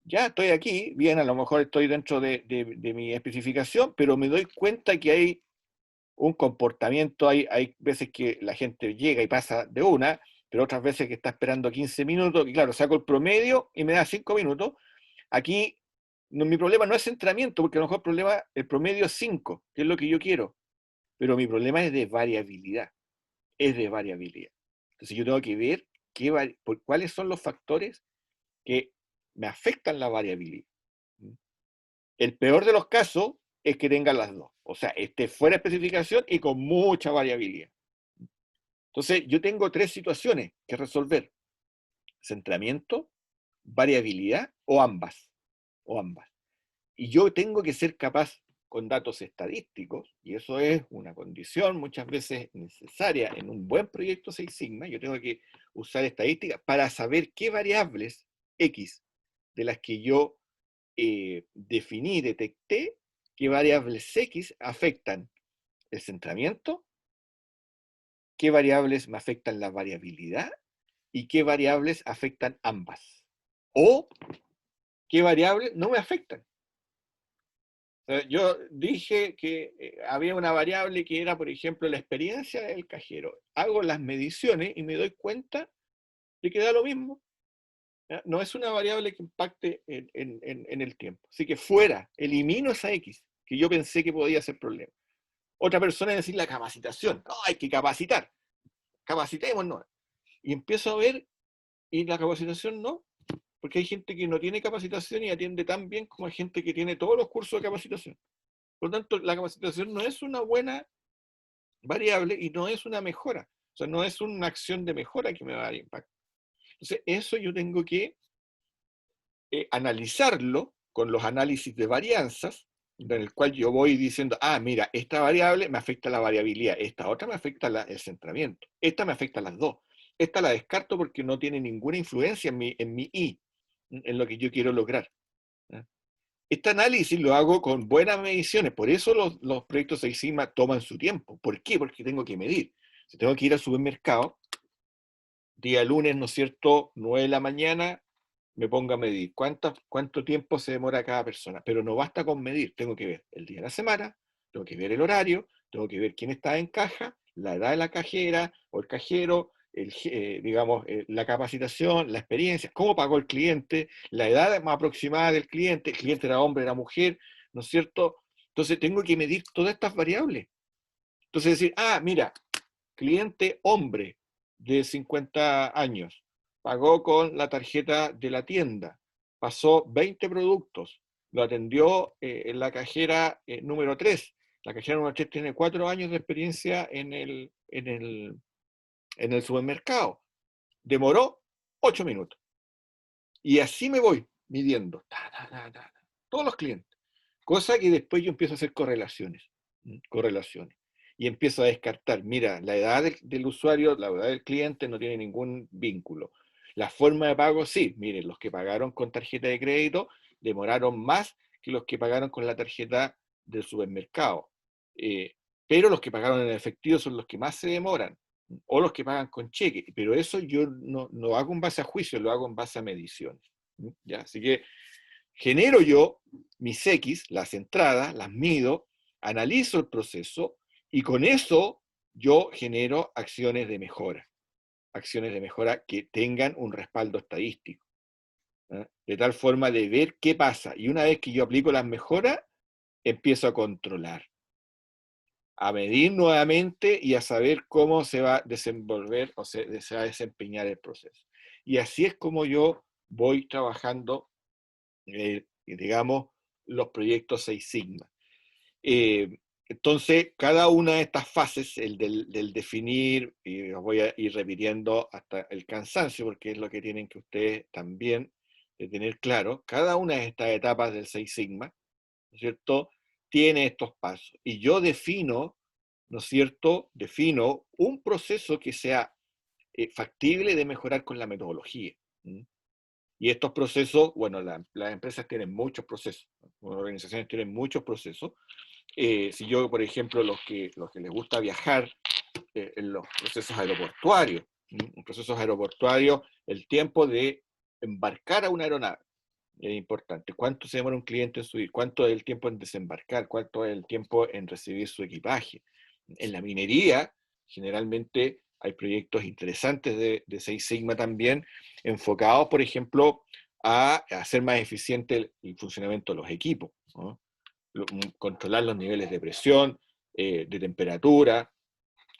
Ya estoy aquí, bien, a lo mejor estoy dentro de mi especificación, pero me doy cuenta que hay un comportamiento, hay veces que la gente llega y pasa de una, pero otras veces que está esperando 15 minutos, y claro, saco el promedio y me da 5 minutos. Aquí mi problema no es centramiento, porque a lo mejor el promedio es 5, que es lo que yo quiero, pero mi problema es de variabilidad, es de variabilidad. Entonces yo tengo que ver cuáles son los factores que me afectan la variabilidad. El peor de los casos es que tenga las dos, o sea, esté fuera de especificación y con mucha variabilidad. Entonces, yo tengo 3 situaciones que resolver: centramiento, variabilidad o ambas. Y yo tengo que ser capaz, con datos estadísticos, y eso es una condición muchas veces necesaria en un buen proyecto Six Sigma, yo tengo que usar estadísticas para saber qué variables X de las que yo definí, detecté, qué variables X afectan el centramiento, qué variables me afectan la variabilidad y qué variables afectan ambas. O qué variables no me afectan. O sea, yo dije que había una variable que era, por ejemplo, la experiencia del cajero. Hago las mediciones y me doy cuenta de que da lo mismo. ¿Ya? No es una variable que impacte en el tiempo. Así que fuera, elimino esa X, que yo pensé que podía ser problema. Otra persona es decir la capacitación. No, hay que capacitar. Capacitémonos. Y empiezo a ver, y la capacitación no, porque hay gente que no tiene capacitación y atiende tan bien como hay gente que tiene todos los cursos de capacitación. Por lo tanto, la capacitación no es una buena variable y no es una mejora. O sea, no es una acción de mejora que me va a dar impacto. Entonces, eso yo tengo que analizarlo con los análisis de varianzas, en el cual yo voy diciendo, mira, esta variable me afecta la variabilidad, esta otra me afecta el centramiento, esta me afecta las dos, esta la descarto porque no tiene ninguna influencia en mi I, en lo que yo quiero lograr. ¿Ya? Este análisis lo hago con buenas mediciones, por eso los proyectos Six Sigma toman su tiempo. ¿Por qué? Porque tengo que medir. Si tengo que ir al supermercado, día lunes, ¿no es cierto?, 9 de la mañana, me pongo a medir cuánto tiempo se demora cada persona. Pero no basta con medir, tengo que ver el día de la semana, tengo que ver el horario, tengo que ver quién está en caja, la edad de la cajera o el cajero, la capacitación, la experiencia, cómo pagó el cliente, la edad más aproximada del cliente, el cliente era hombre, era mujer, ¿no es cierto? Entonces tengo que medir todas estas variables. Entonces decir, mira, cliente hombre de 50 años, pagó con la tarjeta de la tienda, pasó 20 productos, lo atendió en la cajera número 3. La cajera número 3 tiene 4 años de experiencia en el supermercado. Demoró 8 minutos. Y así me voy midiendo. Todos los clientes. Cosa que después yo empiezo a hacer correlaciones. Y empiezo a descartar. Mira, la edad del usuario, la edad del cliente no tiene ningún vínculo. La forma de pago, sí. Miren, los que pagaron con tarjeta de crédito demoraron más que los que pagaron con la tarjeta del supermercado. Pero los que pagaron en efectivo son los que más se demoran, o los que pagan con cheque, pero eso yo no hago en base a juicio, lo hago en base a mediciones. ¿Ya? Así que genero yo mis X, las entradas, las mido, analizo el proceso, y con eso yo genero acciones de mejora que tengan un respaldo estadístico. De tal forma de ver qué pasa, y una vez que yo aplico las mejoras, empiezo a controlar, a medir nuevamente y a saber cómo se va a desenvolver o se va a desempeñar el proceso. Y así es como yo voy trabajando, digamos, los proyectos Seis Sigma. Entonces, cada una de estas fases, el del definir, y los voy a ir repitiendo hasta el cansancio, porque es lo que tienen que ustedes también tener claro, cada una de estas etapas del Seis Sigma, ¿no es cierto?, tiene estos pasos. Y yo defino, ¿no es cierto?, defino un proceso que sea factible de mejorar con la metodología. Y estos procesos, bueno, las empresas tienen muchos procesos, las organizaciones tienen muchos procesos. Si yo, por ejemplo, los que les gusta viajar, en los procesos aeroportuarios, en procesos aeroportuarios, el tiempo de embarcar a una aeronave es importante. ¿Cuánto se demora un cliente en subir? ¿Cuánto es el tiempo en desembarcar? ¿Cuánto es el tiempo en recibir su equipaje? En la minería, generalmente hay proyectos interesantes de Seis Sigma también, enfocados, por ejemplo, a hacer más eficiente el funcionamiento de los equipos, ¿no? Controlar los niveles de presión, de temperatura.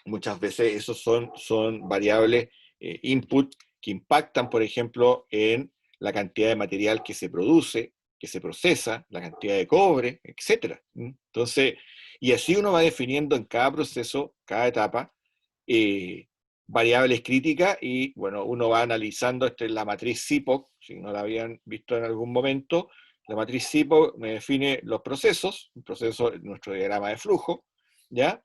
Muchas veces esos son variables input que impactan, por ejemplo, en la cantidad de material que se produce, que se procesa, la cantidad de cobre, etc. Entonces, y así uno va definiendo en cada proceso, cada etapa, variables críticas, y bueno, uno va analizando la matriz CIPOC, si no la habían visto en algún momento. La matriz CIPOC me define los procesos, un proceso, nuestro diagrama de flujo, ¿ya?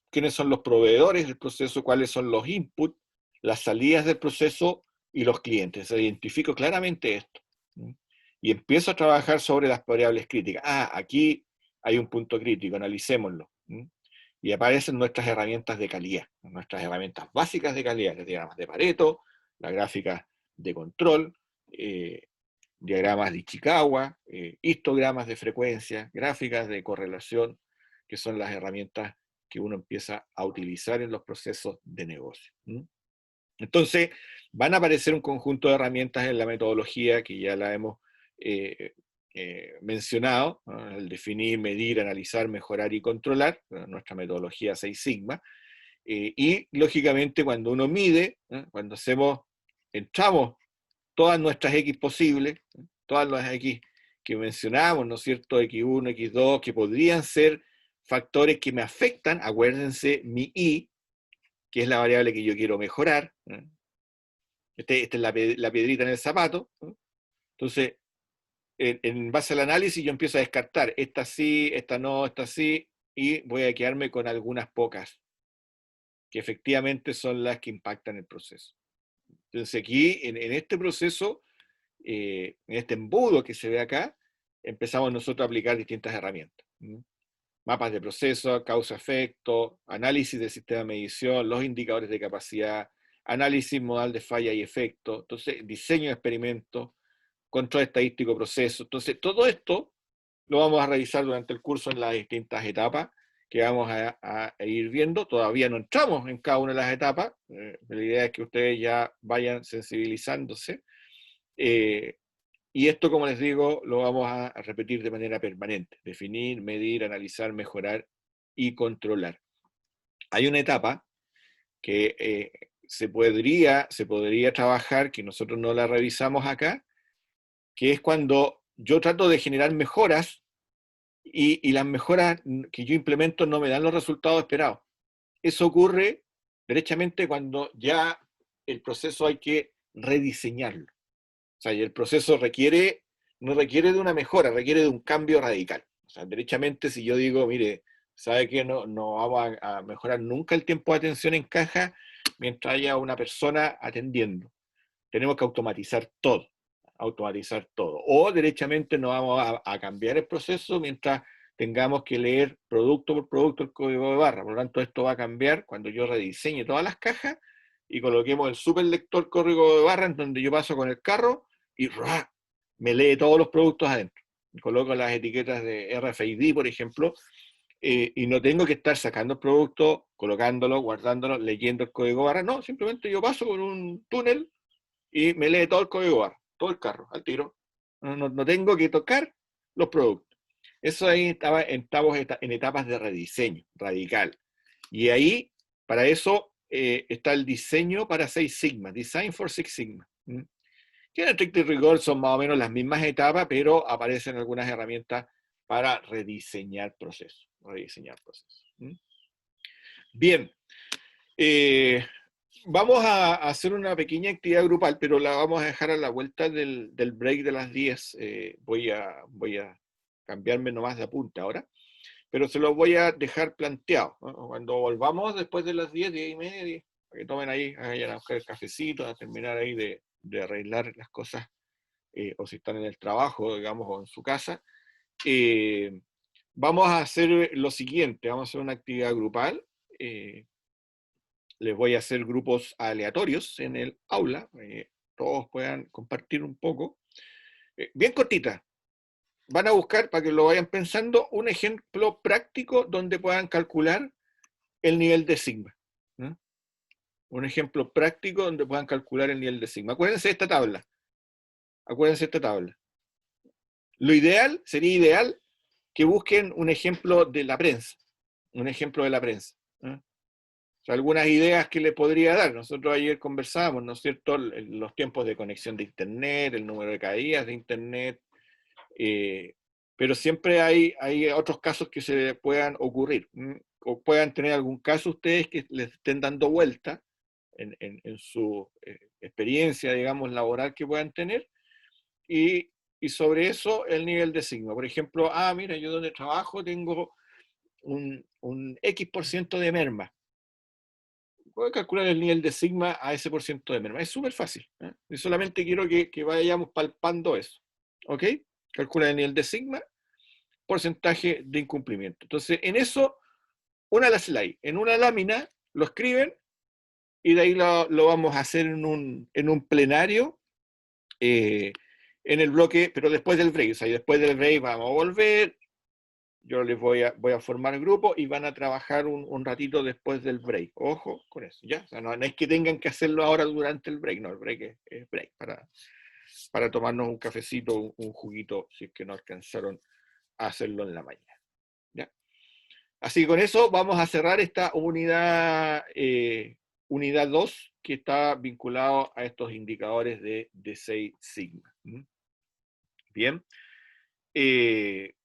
Quiénes son los proveedores del proceso, cuáles son los inputs, las salidas del proceso y los clientes. Identifico claramente esto. Y empiezo a trabajar sobre las variables críticas. Aquí hay un punto crítico, analicémoslo. Y aparecen nuestras herramientas de calidad, nuestras herramientas básicas de calidad, los diagramas de Pareto, las gráficas de control, diagramas de Ichikawa, histogramas de frecuencia, gráficas de correlación, que son las herramientas que uno empieza a utilizar en los procesos de negocio. Entonces, van a aparecer un conjunto de herramientas en la metodología que ya la hemos mencionado, ¿no? El definir, medir, analizar, mejorar y controlar, nuestra metodología Seis Sigma. Y, lógicamente, cuando uno mide, cuando entramos todas nuestras X posibles, todas las X que mencionamos, ¿no es cierto?, X1, X2, que podrían ser factores que me afectan. Acuérdense, mi Y, que es la variable que yo quiero mejorar. Esta es la piedrita en el zapato. Entonces, en base al análisis yo empiezo a descartar, esta sí, esta no, esta sí, y voy a quedarme con algunas pocas, que efectivamente son las que impactan el proceso. Entonces aquí, en este proceso, en este embudo que se ve acá, empezamos nosotros a aplicar distintas herramientas. Mapas de proceso, causa-efecto, análisis del sistema de medición, los indicadores de capacidad, análisis modal de falla y efecto, entonces diseño de experimentos, control estadístico proceso. Entonces todo esto lo vamos a revisar durante el curso en las distintas etapas que vamos a ir viendo. Todavía no entramos en cada una de las etapas, la idea es que ustedes ya vayan sensibilizándose. Y esto, como les digo, lo vamos a repetir de manera permanente. Definir, medir, analizar, mejorar y controlar. Hay una etapa que se podría trabajar, que nosotros no la revisamos acá, que es cuando yo trato de generar mejoras y las mejoras que yo implemento no me dan los resultados esperados. Eso ocurre derechamente cuando ya el proceso hay que rediseñarlo. O sea, y el proceso no requiere de una mejora, requiere de un cambio radical. O sea, derechamente si yo digo, mire, ¿sabe que no vamos a mejorar nunca el tiempo de atención en caja mientras haya una persona atendiendo? Tenemos que automatizar todo. O derechamente no vamos a cambiar el proceso mientras tengamos que leer producto por producto el código de barra. Por lo tanto, esto va a cambiar cuando yo rediseñe todas las cajas y coloquemos el superlector código de barra en donde yo paso con el carro y ¡ruah! Me lee todos los productos adentro. Coloco las etiquetas de RFID, por ejemplo, y no tengo que estar sacando el producto, colocándolo, guardándolo, leyendo el código barra. No, simplemente yo paso con un túnel y me lee todo el código barra, todo el carro, al tiro. No tengo que tocar los productos. Eso ahí estaba en etapas de rediseño radical. Y ahí, para eso, está el diseño para Six Sigma, Design for Six Sigma. Que en estricto rigor son más o menos las mismas etapas, pero aparecen algunas herramientas para rediseñar procesos. Bien. Vamos a hacer una pequeña actividad grupal, pero la vamos a dejar a la vuelta del break de las 10. Voy a cambiarme nomás de apunte ahora, pero se los voy a dejar planteado, ¿no? Cuando volvamos después de las 10, 10 y media, 10, para que tomen ahí, vayan a buscar el cafecito, a terminar ahí de arreglar las cosas, o si están en el trabajo, digamos, o en su casa. Vamos a hacer lo siguiente, vamos a hacer una actividad grupal. Les voy a hacer grupos aleatorios en el aula, todos puedan compartir un poco. Bien cortita. Van a buscar, para que lo vayan pensando, un ejemplo práctico donde puedan calcular el nivel de sigma. ¿No? Un ejemplo práctico donde puedan calcular el nivel de sigma. Acuérdense de esta tabla. Sería ideal que busquen un ejemplo de la prensa. ¿No? O sea, algunas ideas que le podría dar. Nosotros ayer conversábamos, ¿no es cierto?, los tiempos de conexión de Internet, el número de caídas de Internet, pero siempre hay otros casos que se puedan ocurrir, o puedan tener algún caso ustedes que les estén dando vuelta en su experiencia, digamos, laboral que puedan tener, y sobre eso el nivel de sigma. Por ejemplo, mira, yo donde trabajo tengo un X% de merma. Puedo calcular el nivel de sigma a ese por ciento de merma. Es súper fácil. Yo solamente quiero que vayamos palpando eso. ¿Ok? Calcula el nivel de sigma, porcentaje de incumplimiento. Entonces, en eso, una slide, en una lámina, lo escriben y de ahí lo vamos a hacer en un plenario, en el bloque, pero después del break. O sea, y después del break vamos a volver. Yo les voy a formar grupo y van a trabajar un ratito después del break. Ojo con eso, ¿ya? O sea, no es que tengan que hacerlo ahora durante el break, no, el break es break, para tomarnos un cafecito, un juguito, si es que no alcanzaron a hacerlo en la mañana, ¿ya? Así que con eso vamos a cerrar esta unidad 2, que está vinculado a estos indicadores de 6 sigma. Bien.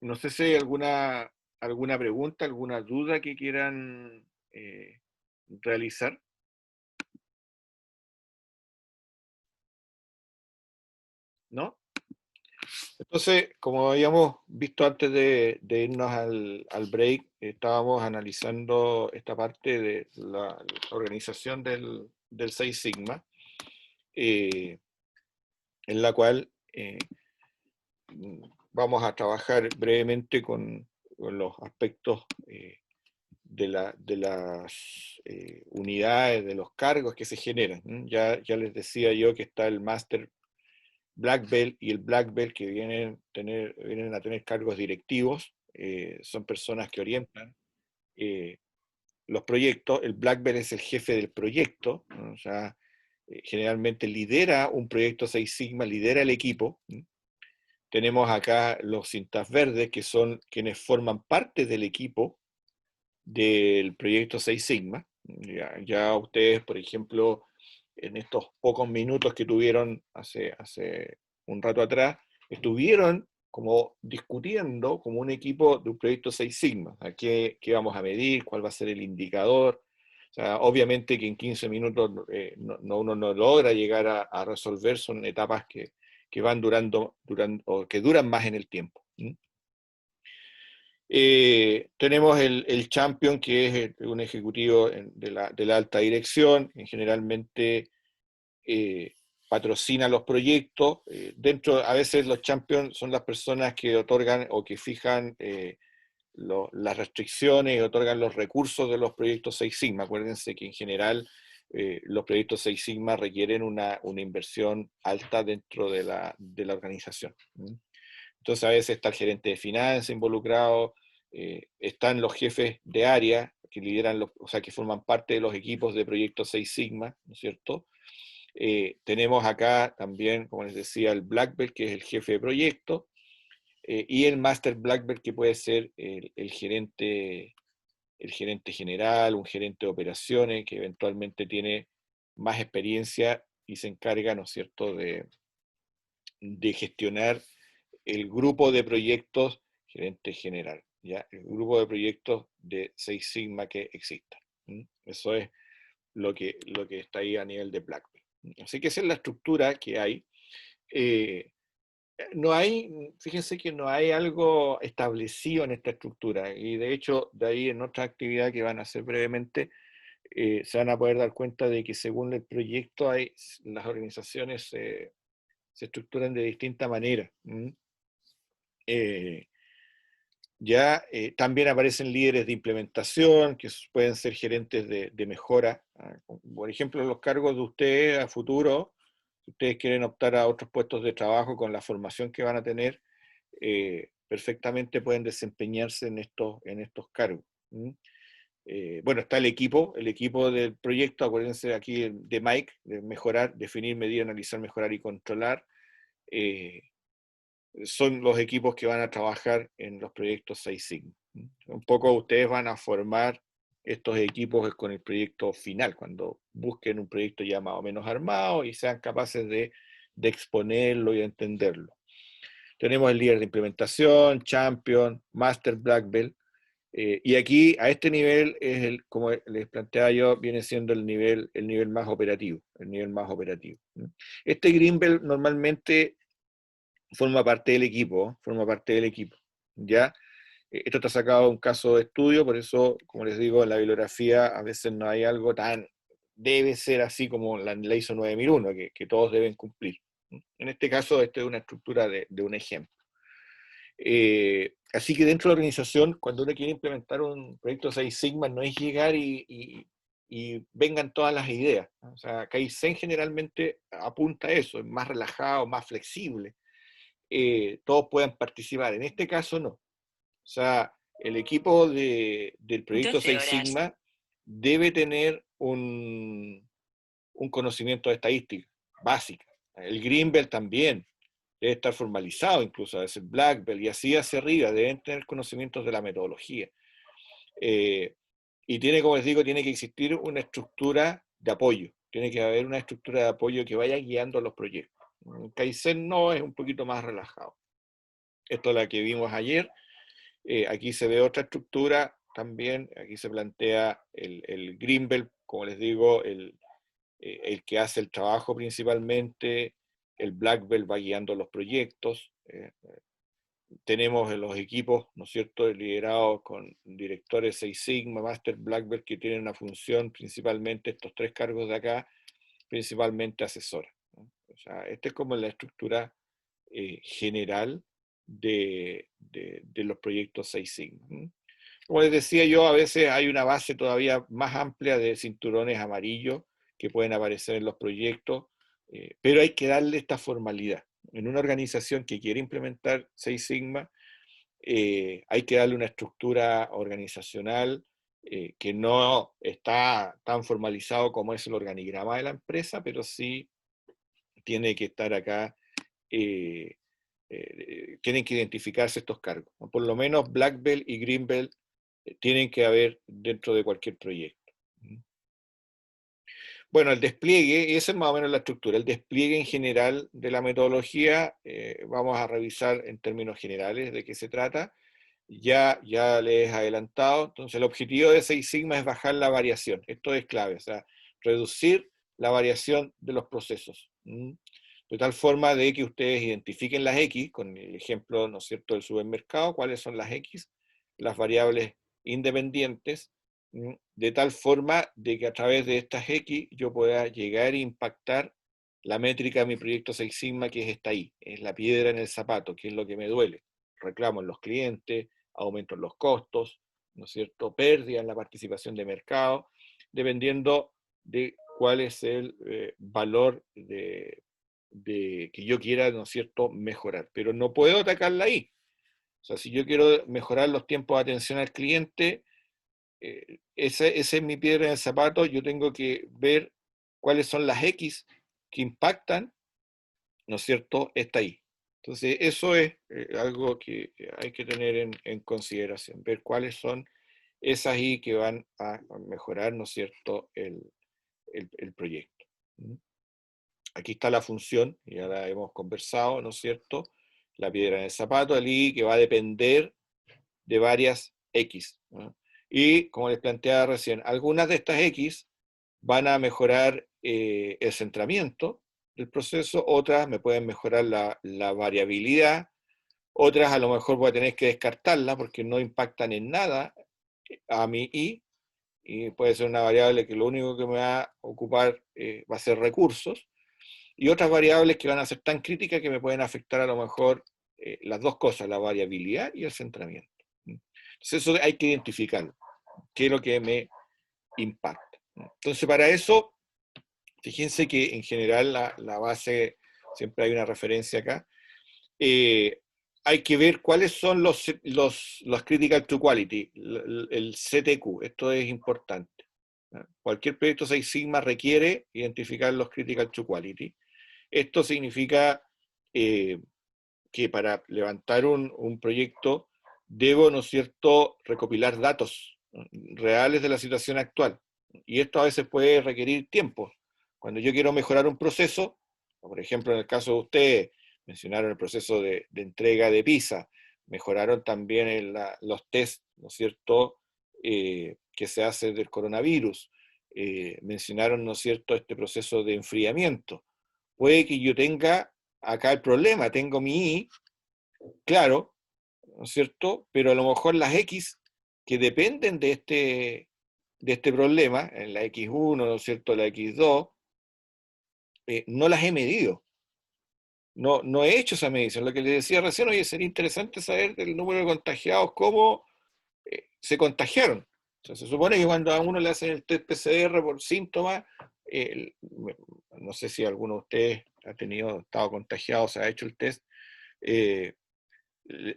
No sé si hay alguna pregunta, alguna duda que quieran realizar. ¿No? Entonces, como habíamos visto antes de irnos al break, estábamos analizando esta parte de la organización del 6 sigma, en la cual vamos a trabajar brevemente con los aspectos de las unidades, de los cargos que se generan. Ya les decía yo que está el Master Black Belt y el Black Belt que vienen a tener cargos directivos, son personas que orientan los proyectos. El Black Belt es el jefe del proyecto, ¿no? O sea, generalmente lidera un proyecto Six Sigma, lidera el equipo. Tenemos acá los cintas verdes, que son quienes forman parte del equipo del proyecto Six Sigma. Ya ustedes, por ejemplo, en estos pocos minutos que tuvieron hace un rato atrás, estuvieron como discutiendo como un equipo de un proyecto Six Sigma, a qué vamos a medir, cuál va a ser el indicador. O sea, obviamente que en 15 minutos uno no logra llegar a resolver, son etapas que van durando o que duran más en el tiempo. Tenemos el champion, que es un ejecutivo de la alta dirección, que generalmente patrocina los proyectos. A veces los champions son las personas que otorgan o que fijan las restricciones y otorgan los recursos de los proyectos Six Sigma. Acuérdense que en general los proyectos Six Sigma requieren una inversión alta dentro de la organización. Entonces a veces está el gerente de finanzas involucrado, están los jefes de área que lideran, o sea, que forman parte de los equipos de proyectos Six Sigma, ¿no es cierto? Tenemos acá también, como les decía, el Black Belt, que es el jefe de proyecto, y el Master Black Belt, que puede ser el gerente general, un gerente de operaciones, que eventualmente tiene más experiencia y se encarga, ¿no es cierto?, de gestionar el grupo de proyectos, gerente general, ¿ya? El grupo de proyectos de Six Sigma que exista. Eso es lo que está ahí a nivel de Black Belt. Así que esa es la estructura que hay. No hay, fíjense que no hay algo establecido en esta estructura, y de hecho, de ahí en otra actividad que van a hacer brevemente, se van a poder dar cuenta de que según el proyecto las organizaciones se estructuran de distinta manera. También aparecen líderes de implementación, que pueden ser gerentes de mejora. Por ejemplo, los cargos de ustedes a futuro, si ustedes quieren optar a otros puestos de trabajo con la formación que van a tener, perfectamente pueden desempeñarse en estos cargos. Bueno, está el equipo del proyecto, acuérdense aquí de Mike, de mejorar, definir, medir, analizar, mejorar y controlar. Son los equipos que van a trabajar en los proyectos Six Sigma. Un poco ustedes van a formar estos equipos con el proyecto final, cuando busquen un proyecto ya más o menos armado y sean capaces de exponerlo y entenderlo. Tenemos el líder de implementación, champion, master black belt, y aquí a este nivel es como les planteaba yo, viene siendo el nivel más operativo, Este green belt normalmente forma parte del equipo, ¿ya? Esto está sacado de un caso de estudio, por eso, como les digo, en la bibliografía a veces no hay algo debe ser así como la ISO 9001, que todos deben cumplir. En este caso, esto es una estructura de un ejemplo. Así que dentro de la organización, cuando uno quiere implementar un proyecto Six Sigma, no es llegar y vengan todas las ideas. O sea, Kaizen generalmente apunta a eso, es más relajado, más flexible. Todos puedan participar. En este caso no. O sea, el equipo del proyecto Six Sigma debe tener un conocimiento de estadística básica. El Green Belt también debe estar formalizado, incluso a veces el Black Belt, y así hacia arriba, deben tener conocimientos de la metodología. Y tiene, como les digo, tiene que existir una estructura de apoyo. Tiene que haber una estructura de apoyo que vaya guiando a los proyectos. Kaizen no, es un poquito más relajado. Esto es la que vimos ayer. Aquí se ve otra estructura también. Aquí se plantea el Green Belt, como les digo, el que hace el trabajo principalmente. El Black Belt va guiando los proyectos. Tenemos los equipos, ¿no es cierto?, liderados con directores Six Sigma, Master, Black Belt, que tienen una función principalmente, estos tres cargos de acá, principalmente asesora, ¿no? O sea, esta es como la estructura general de los proyectos Six Sigma. Como les decía yo, a veces hay una base todavía más amplia de cinturones amarillos que pueden aparecer en los proyectos, pero hay que darle esta formalidad. En una organización que quiere implementar Six Sigma, hay que darle una estructura organizacional que no está tan formalizado como es el organigrama de la empresa, pero sí tiene que estar acá, tienen que identificarse estos cargos. Por lo menos Black Belt y Green Belt tienen que haber dentro de cualquier proyecto. Bueno, el despliegue, esa es más o menos la estructura. El despliegue en general de la metodología, vamos a revisar en términos generales de qué se trata. Ya les he adelantado. Entonces, el objetivo de Six Sigma es bajar la variación. Esto es clave, o sea, reducir la variación de los procesos. De tal forma de que ustedes identifiquen las X, con el ejemplo, ¿no es cierto?, del supermercado, cuáles son las X, las variables independientes, de tal forma de que a través de estas X yo pueda llegar e impactar la métrica de mi proyecto Six Sigma, que es esta I, es la piedra en el zapato, que es lo que me duele. Reclamo en los clientes, aumento en los costos, ¿no es cierto?, pérdida en la participación de mercado, dependiendo de cuál es el valor que yo quiera, ¿no es cierto?, mejorar. Pero no puedo atacarla ahí. O sea, si yo quiero mejorar los tiempos de atención al cliente, esa es mi piedra en el zapato, yo tengo que ver cuáles son las X que impactan, ¿no es cierto?, esta I. Entonces, eso es algo que hay que tener en consideración, ver cuáles son esas I que van a mejorar, ¿no es cierto?, el proyecto. Aquí está la función, ya la hemos conversado, ¿no es cierto?, la piedra en el zapato, el I, que va a depender de varias X, ¿no? Y, como les planteaba recién, algunas de estas X van a mejorar el centramiento del proceso, otras me pueden mejorar la variabilidad, otras a lo mejor voy a tener que descartarlas porque no impactan en nada a mi I, y puede ser una variable que lo único que me va a ocupar va a ser recursos, y otras variables que van a ser tan críticas que me pueden afectar a lo mejor las dos cosas, la variabilidad y el centramiento. Entonces eso hay que identificarlo, qué es lo que me impacta. Entonces para eso, fíjense que en general la base, siempre hay una referencia acá, hay que ver cuáles son los Critical to Quality, el CTQ, esto es importante. Cualquier proyecto Six Sigma requiere identificar los Critical to Quality. Esto significa que para levantar un proyecto debo, ¿no es cierto?, recopilar datos reales de la situación actual. Y esto a veces puede requerir tiempo. Cuando yo quiero mejorar un proceso, por ejemplo, en el caso de ustedes, mencionaron el proceso de entrega de PISA, mejoraron también los test, ¿no es cierto?, que se hace del coronavirus, mencionaron, ¿no es cierto?, este proceso de enfriamiento. Puede que yo tenga acá el problema, tengo mi I, claro, ¿no es cierto?, pero a lo mejor las X que dependen de este problema, en la X1, ¿no es cierto?, la X2, no las he medido. No he hecho esa medición. Lo que les decía recién, oye, sería interesante saber del número de contagiados, cómo se contagiaron. O sea, se supone que cuando a uno le hacen el test PCR por síntomas, no sé si alguno de ustedes ha estado contagiado, se ha hecho el test, le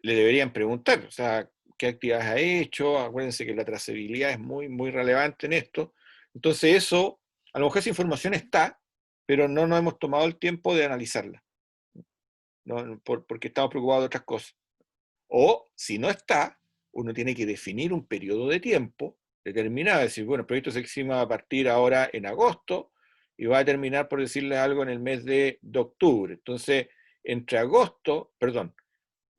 deberían preguntar, o sea, qué actividades ha hecho. Acuérdense que la trazabilidad es muy, muy relevante en esto. Entonces eso, a lo mejor esa información está, pero no nos hemos tomado el tiempo de analizarla, ¿no? Porque estamos preocupados de otras cosas. O, si no está, uno tiene que definir un periodo de tiempo determinado, decir, bueno, el proyecto Six Sigma va a partir ahora en agosto y va a terminar, por decirles algo, en el mes de octubre. Entonces, entre agosto, perdón,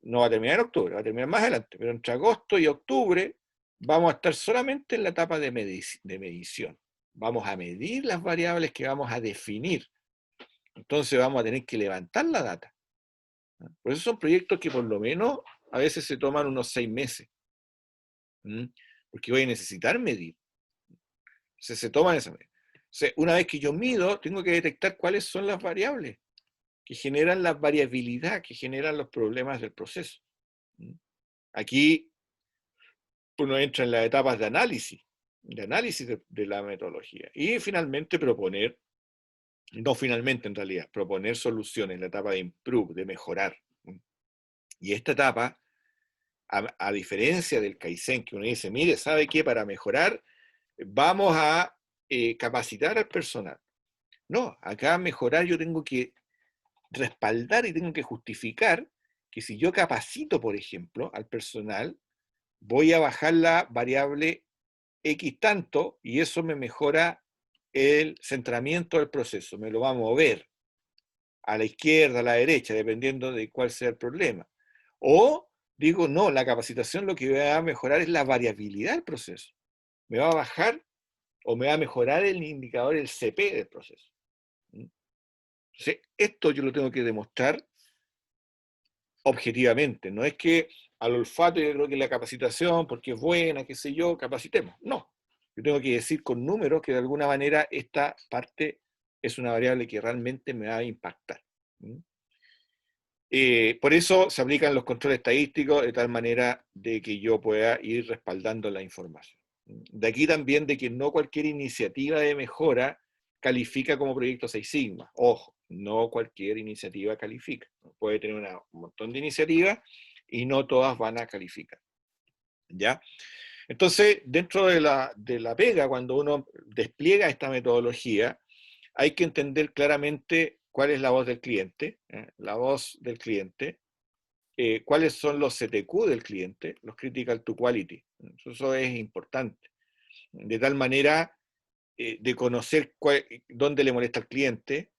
no va a terminar en octubre, va a terminar más adelante, pero entre agosto y octubre vamos a estar solamente en la etapa de medición. Vamos a medir las variables que vamos a definir. Entonces vamos a tener que levantar la data. Por eso son proyectos que por lo menos a veces se toman unos 6 meses. Porque voy a necesitar medir. Se toman esa medida. Una vez que yo mido, tengo que detectar cuáles son las variables que generan la variabilidad, que generan los problemas del proceso. Aquí uno entra en las etapas de análisis de la metodología. Y finalmente proponer, no finalmente en realidad, proponer soluciones, la etapa de improve, de mejorar. Y esta etapa, a diferencia del Kaizen, que uno dice, mire, ¿sabe qué? Para mejorar, vamos a capacitar al personal. No, acá mejorar yo tengo que respaldar y tengo que justificar que si yo capacito, por ejemplo, al personal, voy a bajar la variable X tanto y eso me mejora el centramiento del proceso, me lo va a mover a la izquierda, a la derecha, dependiendo de cuál sea el problema. O digo, no, la capacitación lo que va a mejorar es la variabilidad del proceso. Me va a bajar o me va a mejorar el indicador, el CP del proceso. Entonces, esto yo lo tengo que demostrar objetivamente. No es que al olfato yo creo que la capacitación, porque es buena, qué sé yo, capacitemos. No. Yo tengo que decir con números que de alguna manera esta parte es una variable que realmente me va a impactar. Por eso se aplican los controles estadísticos de tal manera de que yo pueda ir respaldando la información. De aquí también de que no cualquier iniciativa de mejora califica como proyecto Six Sigma. Ojo, no cualquier iniciativa califica. Puede tener un montón de iniciativas y no todas van a calificar. ¿Ya? Entonces, dentro de la pega, cuando uno despliega esta metodología, hay que entender claramente cuál es la voz del cliente, cuáles son los CTQ del cliente, los Critical to Quality. Eso es importante. De tal manera de conocer dónde le molesta al cliente,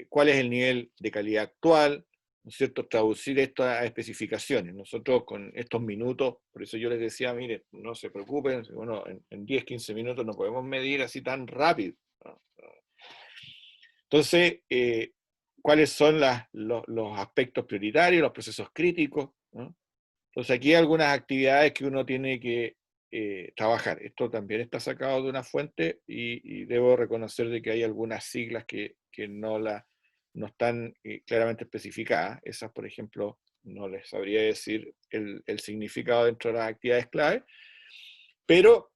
cuál es el nivel de calidad actual, ¿no es cierto? Traducir esto a especificaciones. Nosotros con estos minutos, por eso yo les decía, mire, no se preocupen, bueno, en 10, 15 minutos no podemos medir así tan rápido, ¿no? Entonces, ¿cuáles son los aspectos prioritarios, los procesos críticos, ¿no? Entonces aquí hay algunas actividades que uno tiene que trabajar. Esto también está sacado de una fuente y debo reconocer de que hay algunas siglas que no están claramente especificadas. Esas, por ejemplo, no les sabría decir el significado dentro de las actividades clave, pero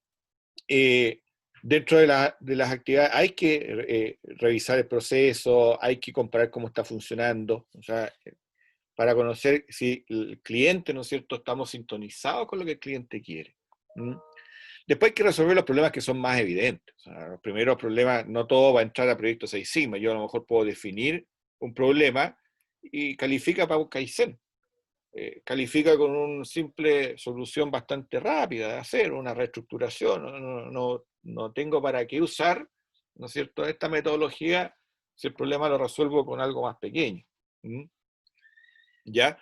dentro de las actividades hay que revisar el proceso, hay que comparar cómo está funcionando, o sea, para conocer si el cliente, ¿no es cierto?, estamos sintonizados con lo que el cliente quiere. Después hay que resolver los problemas que son más evidentes. O sea, los primeros problemas, no todo va a entrar a Proyecto Six Sigma. Yo a lo mejor puedo definir un problema y califica para un Kaizen. Califica con una simple solución bastante rápida de hacer, una reestructuración. No tengo para qué usar, ¿no es cierto?, esta metodología si el problema lo resuelvo con algo más pequeño. ¿Ya?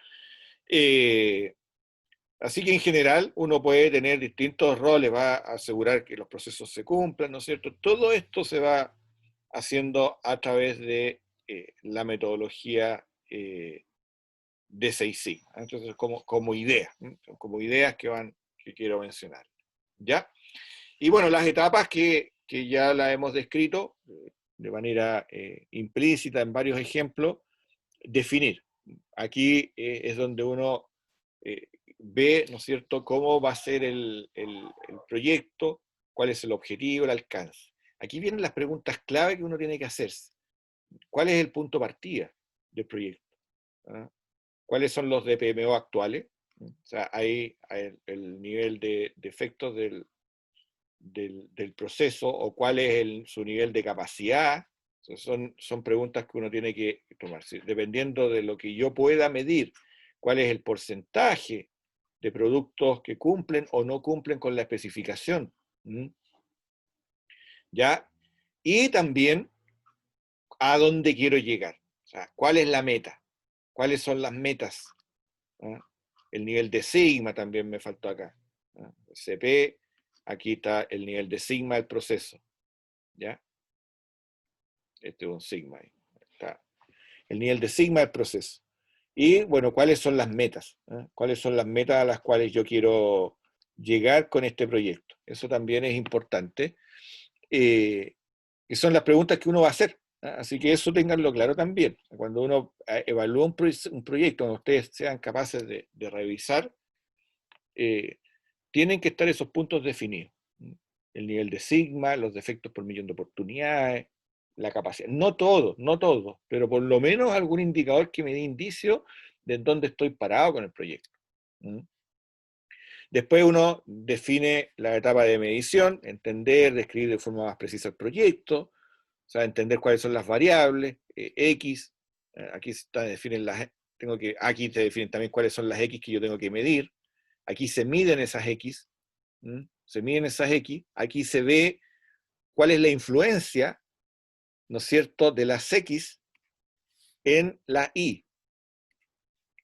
Así que en general uno puede tener distintos roles, va a asegurar que los procesos se cumplan, ¿no es cierto? Todo esto se va haciendo a través de la metodología de Six Sigma. Entonces, como ideas, como ideas que quiero mencionar. ¿Ya? Y bueno, las etapas que ya las hemos descrito de manera implícita en varios ejemplos, definir. Aquí es donde uno ve, ¿no es cierto?, cómo va a ser el proyecto, cuál es el objetivo, el alcance. Aquí vienen las preguntas clave que uno tiene que hacerse. ¿Cuál es el punto de partida del proyecto? ¿Ah? ¿Cuáles son los DPMO actuales? O sea, hay el nivel de efectos del proceso, o cuál es su nivel de capacidad. O sea, son preguntas que uno tiene que tomar. ¿Sí? Dependiendo de lo que yo pueda medir, cuál es el porcentaje de productos que cumplen o no cumplen con la especificación. ¿Ya? Y también a dónde quiero llegar. O sea, ¿cuál es la meta? ¿Cuáles son las metas? ¿Ah? El nivel de sigma también me faltó acá. ¿Ah? CP, aquí está el nivel de sigma del proceso. ¿Ya? Este es un sigma. Ahí está. El nivel de sigma del proceso. Y bueno, ¿cuáles son las metas? ¿Ah? ¿Cuáles son las metas a las cuales yo quiero llegar con este proyecto? Eso también es importante. Que son las preguntas que uno va a hacer. ¿Ah? Así que eso ténganlo claro también. Cuando uno evalúa un proyecto, donde ustedes sean capaces de revisar tienen que estar esos puntos definidos. El nivel de sigma, los defectos por millón de oportunidades, la capacidad. No todo, no todo, pero por lo menos algún indicador que me dé indicio de en dónde estoy parado con el proyecto. Después uno define la etapa de medición, entender, describir de forma más precisa el proyecto, o sea, entender cuáles son las variables, X, aquí se definen aquí se definen también cuáles son las X que yo tengo que medir, aquí se miden esas X, se miden esas X, aquí se ve cuál es la influencia, ¿no es cierto?, de las X en la Y.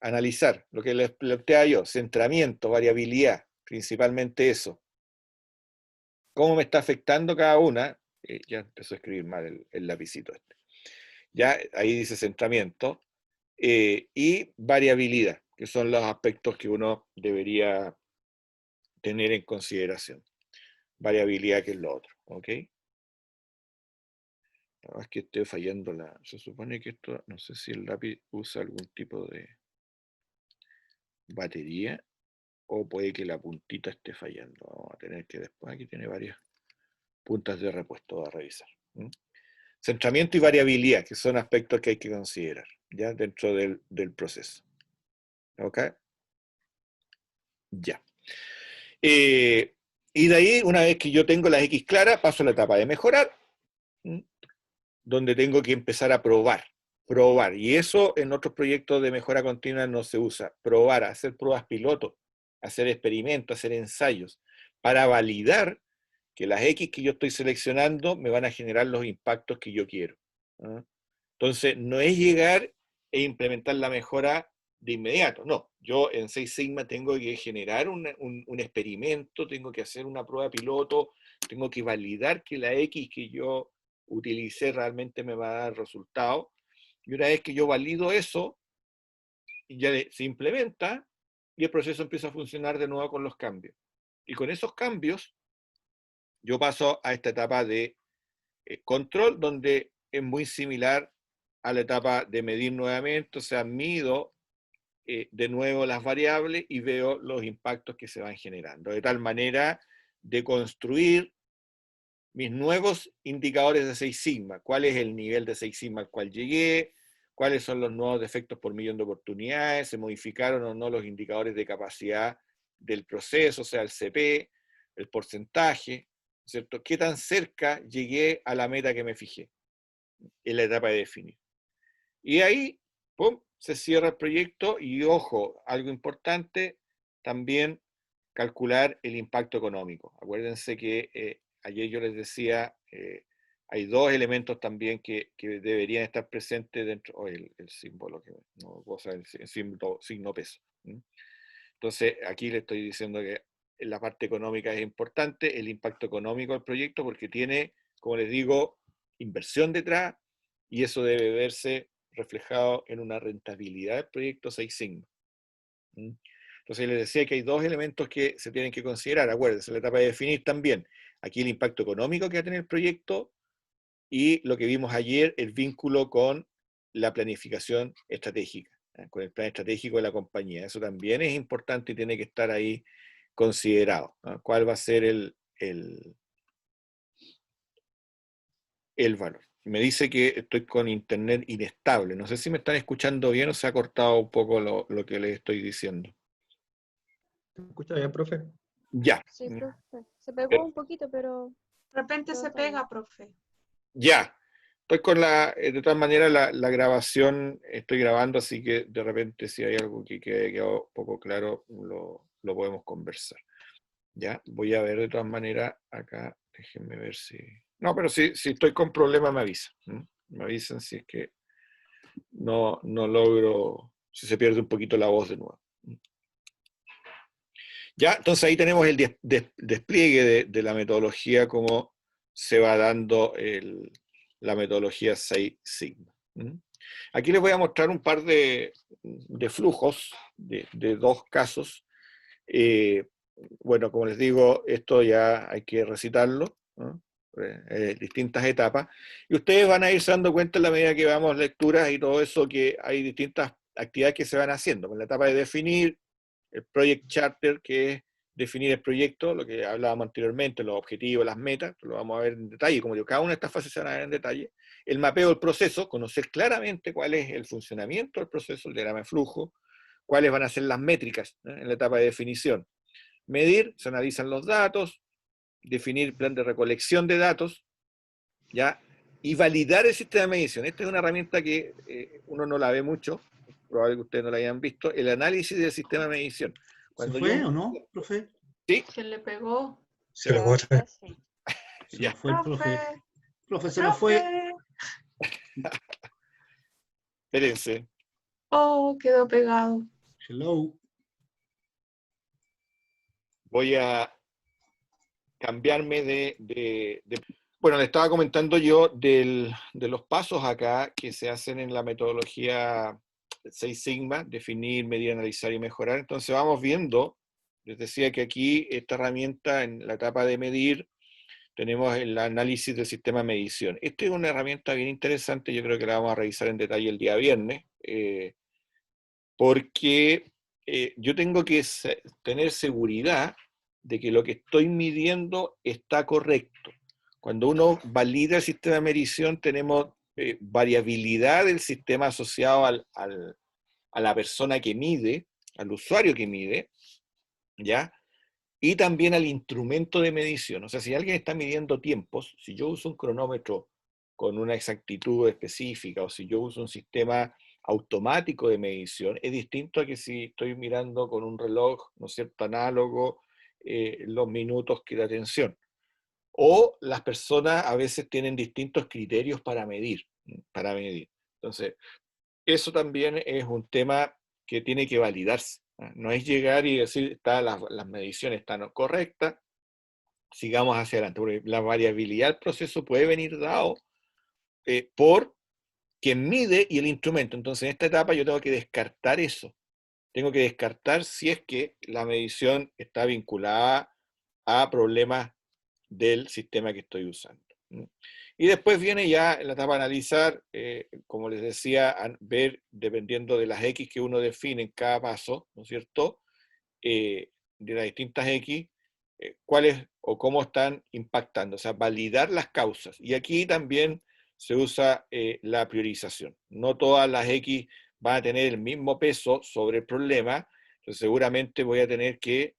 Analizar lo que les planteaba yo, centramiento, variabilidad, principalmente eso. ¿Cómo me está afectando cada una? Ya empezó a escribir mal el lapicito este. Ya ahí dice centramiento. Y variabilidad, que son los aspectos que uno debería tener en consideración. Variabilidad, que es lo otro, ¿ok? No, es que estoy fallando se supone que esto, no sé si el lápiz usa algún tipo de batería o puede que la puntita esté fallando. Vamos a tener que después, aquí tiene varias puntas de repuesto a revisar. Centramiento y variabilidad, que son aspectos que hay que considerar, ya dentro del proceso. ¿Ok? Ya. Y de ahí, una vez que yo tengo las X claras, paso a la etapa de mejorar, donde tengo que empezar a probar. Y eso en otros proyectos de mejora continua no se usa. Probar, hacer pruebas piloto, hacer experimentos, hacer ensayos, para validar que las X que yo estoy seleccionando me van a generar los impactos que yo quiero. Entonces, no es llegar e implementar la mejora de inmediato, no. Yo en Six Sigma tengo que generar un experimento, tengo que hacer una prueba piloto, tengo que validar que la X que yo utilicé realmente me va a dar resultado. Y una vez que yo valido eso, ya se implementa y el proceso empieza a funcionar de nuevo con los cambios. Y con esos cambios, yo paso a esta etapa de control, donde es muy similar a la etapa de medir nuevamente, o sea, mido de nuevo las variables y veo los impactos que se van generando, de tal manera de construir mis nuevos indicadores de Six Sigma, cuál es el nivel de Six Sigma al cual llegué, cuáles son los nuevos defectos por millón de oportunidades, se modificaron o no los indicadores de capacidad del proceso, o sea, el CP, el porcentaje, ¿cierto? ¿Qué tan cerca llegué a la meta que me fijé? En la etapa de definir. Y ahí, ¡pum!, se cierra el proyecto y, ojo, algo importante, también calcular el impacto económico. Acuérdense que ayer yo les decía, hay dos elementos también que deberían estar presentes dentro, el símbolo, que no puedo saber, el signo peso. Entonces, aquí le estoy diciendo que la parte económica es importante, el impacto económico del proyecto, porque tiene, como les digo, inversión detrás, y eso debe verse reflejado en una rentabilidad del proyecto Six Sigma. Entonces les decía que hay dos elementos que se tienen que considerar. Acuérdense, la etapa de definir también. Aquí el impacto económico que va a tener el proyecto y lo que vimos ayer, el vínculo con la planificación estratégica, con el plan estratégico de la compañía. Eso también es importante y tiene que estar ahí considerado. ¿Cuál va a ser el valor? Me dice que estoy con internet inestable. No sé si me están escuchando bien o se ha cortado un poco lo que les estoy diciendo. ¿Me escucha bien, profe? Ya. Sí, profe. Se pegó un poquito, pero... De repente Todo se está bien. pega, profe. Ya. Estoy con de todas maneras, la grabación, estoy grabando, así que de repente si hay algo que quede quedado poco claro, lo podemos conversar. Ya, voy a ver de todas maneras acá, déjenme ver si... No, pero si estoy con problema me avisan. Me avisan si es que no logro, si se pierde un poquito la voz de nuevo. Ya, entonces ahí tenemos el despliegue de la metodología, cómo se va dando la metodología Six Sigma. Aquí les voy a mostrar un par de flujos de dos casos. Bueno, como les digo, esto ya hay que recitarlo, ¿no? Distintas etapas, y ustedes van a irse dando cuenta en la medida que vamos lecturas y todo eso, que hay distintas actividades que se van haciendo. En la etapa de definir, el Project Charter, que es definir el proyecto, lo que hablábamos anteriormente, los objetivos, las metas, lo vamos a ver en detalle, como digo, cada una de estas fases se van a ver en detalle. El mapeo del proceso, conocer claramente cuál es el funcionamiento del proceso, el diagrama de flujo, cuáles van a ser las métricas en la etapa de definición. Medir, se analizan los datos, definir plan de recolección de datos, ¿ya? Y validar el sistema de medición. Esta es una herramienta que uno no la ve mucho, probable que ustedes no la hayan visto, el análisis del sistema de medición. ¿Se fue o no, profe? Sí. Se le pegó. Se lo voy a Sí. Se Ya. nos fue el profe. Profe, Profe, se nos fue. profe. Espérense. Oh, quedó pegado. Hello. Voy a cambiarme Bueno, le estaba comentando yo de los pasos acá que se hacen en la metodología Six Sigma, definir, medir, analizar y mejorar. Entonces vamos viendo, les decía que aquí esta herramienta en la etapa de medir, tenemos el análisis del sistema de medición. Esta es una herramienta bien interesante, yo creo que la vamos a revisar en detalle el día viernes, porque yo tengo que tener seguridad de que lo que estoy midiendo está correcto. Cuando uno valida el sistema de medición, tenemos variabilidad del sistema asociado a la persona que mide, al usuario que mide, ¿ya? Y también al instrumento de medición. O sea, si alguien está midiendo tiempos, si yo uso un cronómetro con una exactitud específica, o si yo uso un sistema automático de medición, es distinto a que si estoy mirando con un reloj, ¿no es cierto?, análogo, los minutos que la atención. O las personas a veces tienen distintos criterios para medir. Entonces, eso también es un tema que tiene que validarse. No es llegar y decir, las mediciones están correctas, sigamos hacia adelante, porque la variabilidad del proceso puede venir dado por quien mide y el instrumento. Entonces, en esta etapa yo tengo que descartar eso. Tengo que descartar si es que la medición está vinculada a problemas del sistema que estoy usando. Y después viene ya la etapa de analizar, como les decía, ver, dependiendo de las X que uno define en cada paso, ¿no es cierto?, de las distintas X, cuáles o cómo están impactando, o sea, validar las causas. Y aquí también se usa la priorización. No todas las X van a tener el mismo peso sobre el problema, entonces seguramente voy a tener que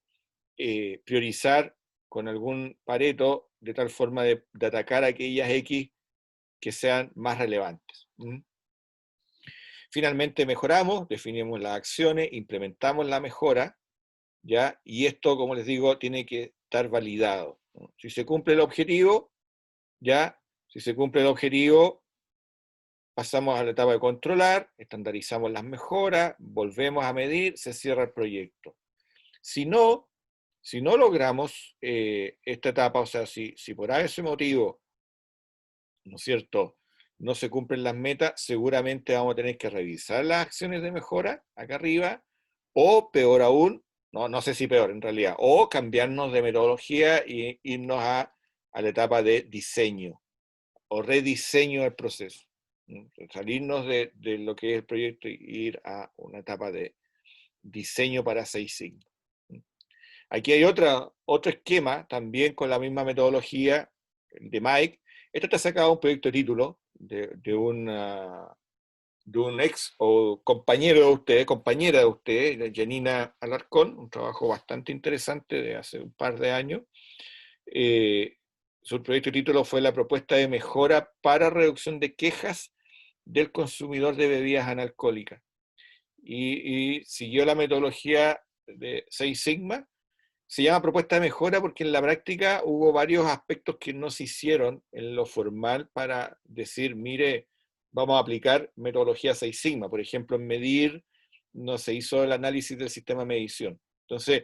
priorizar con algún Pareto de tal forma de atacar a aquellas X que sean más relevantes. Finalmente mejoramos, definimos las acciones, implementamos la mejora, ¿ya? Y esto, como les digo, tiene que estar validado, ¿no? Si se cumple el objetivo, ¿ya? Si se cumple el objetivo, pasamos a la etapa de controlar, estandarizamos las mejoras, volvemos a medir, se cierra el proyecto. Si no logramos esta etapa, o sea, si por ese motivo, ¿no es cierto?, no se cumplen las metas, seguramente vamos a tener que revisar las acciones de mejora acá arriba, o peor aún, no sé si peor en realidad, o cambiarnos de metodología e irnos a la etapa de diseño, o rediseño del proceso. Salirnos de lo que es el proyecto e ir a una etapa de diseño para Six Sigma. Aquí hay otro esquema, también con la misma metodología de Mike. Esto está sacado de un proyecto de título de un ex o compañera de usted, Janina Alarcón, un trabajo bastante interesante de hace un par de años. Su proyecto de título fue la propuesta de mejora para reducción de quejas del consumidor de bebidas analcohólicas. Y siguió la metodología de Six Sigma. Se llama propuesta de mejora porque en la práctica hubo varios aspectos que no se hicieron en lo formal para decir, mire, vamos a aplicar metodología Six Sigma. Por ejemplo, en medir no se hizo el análisis del sistema de medición. Entonces,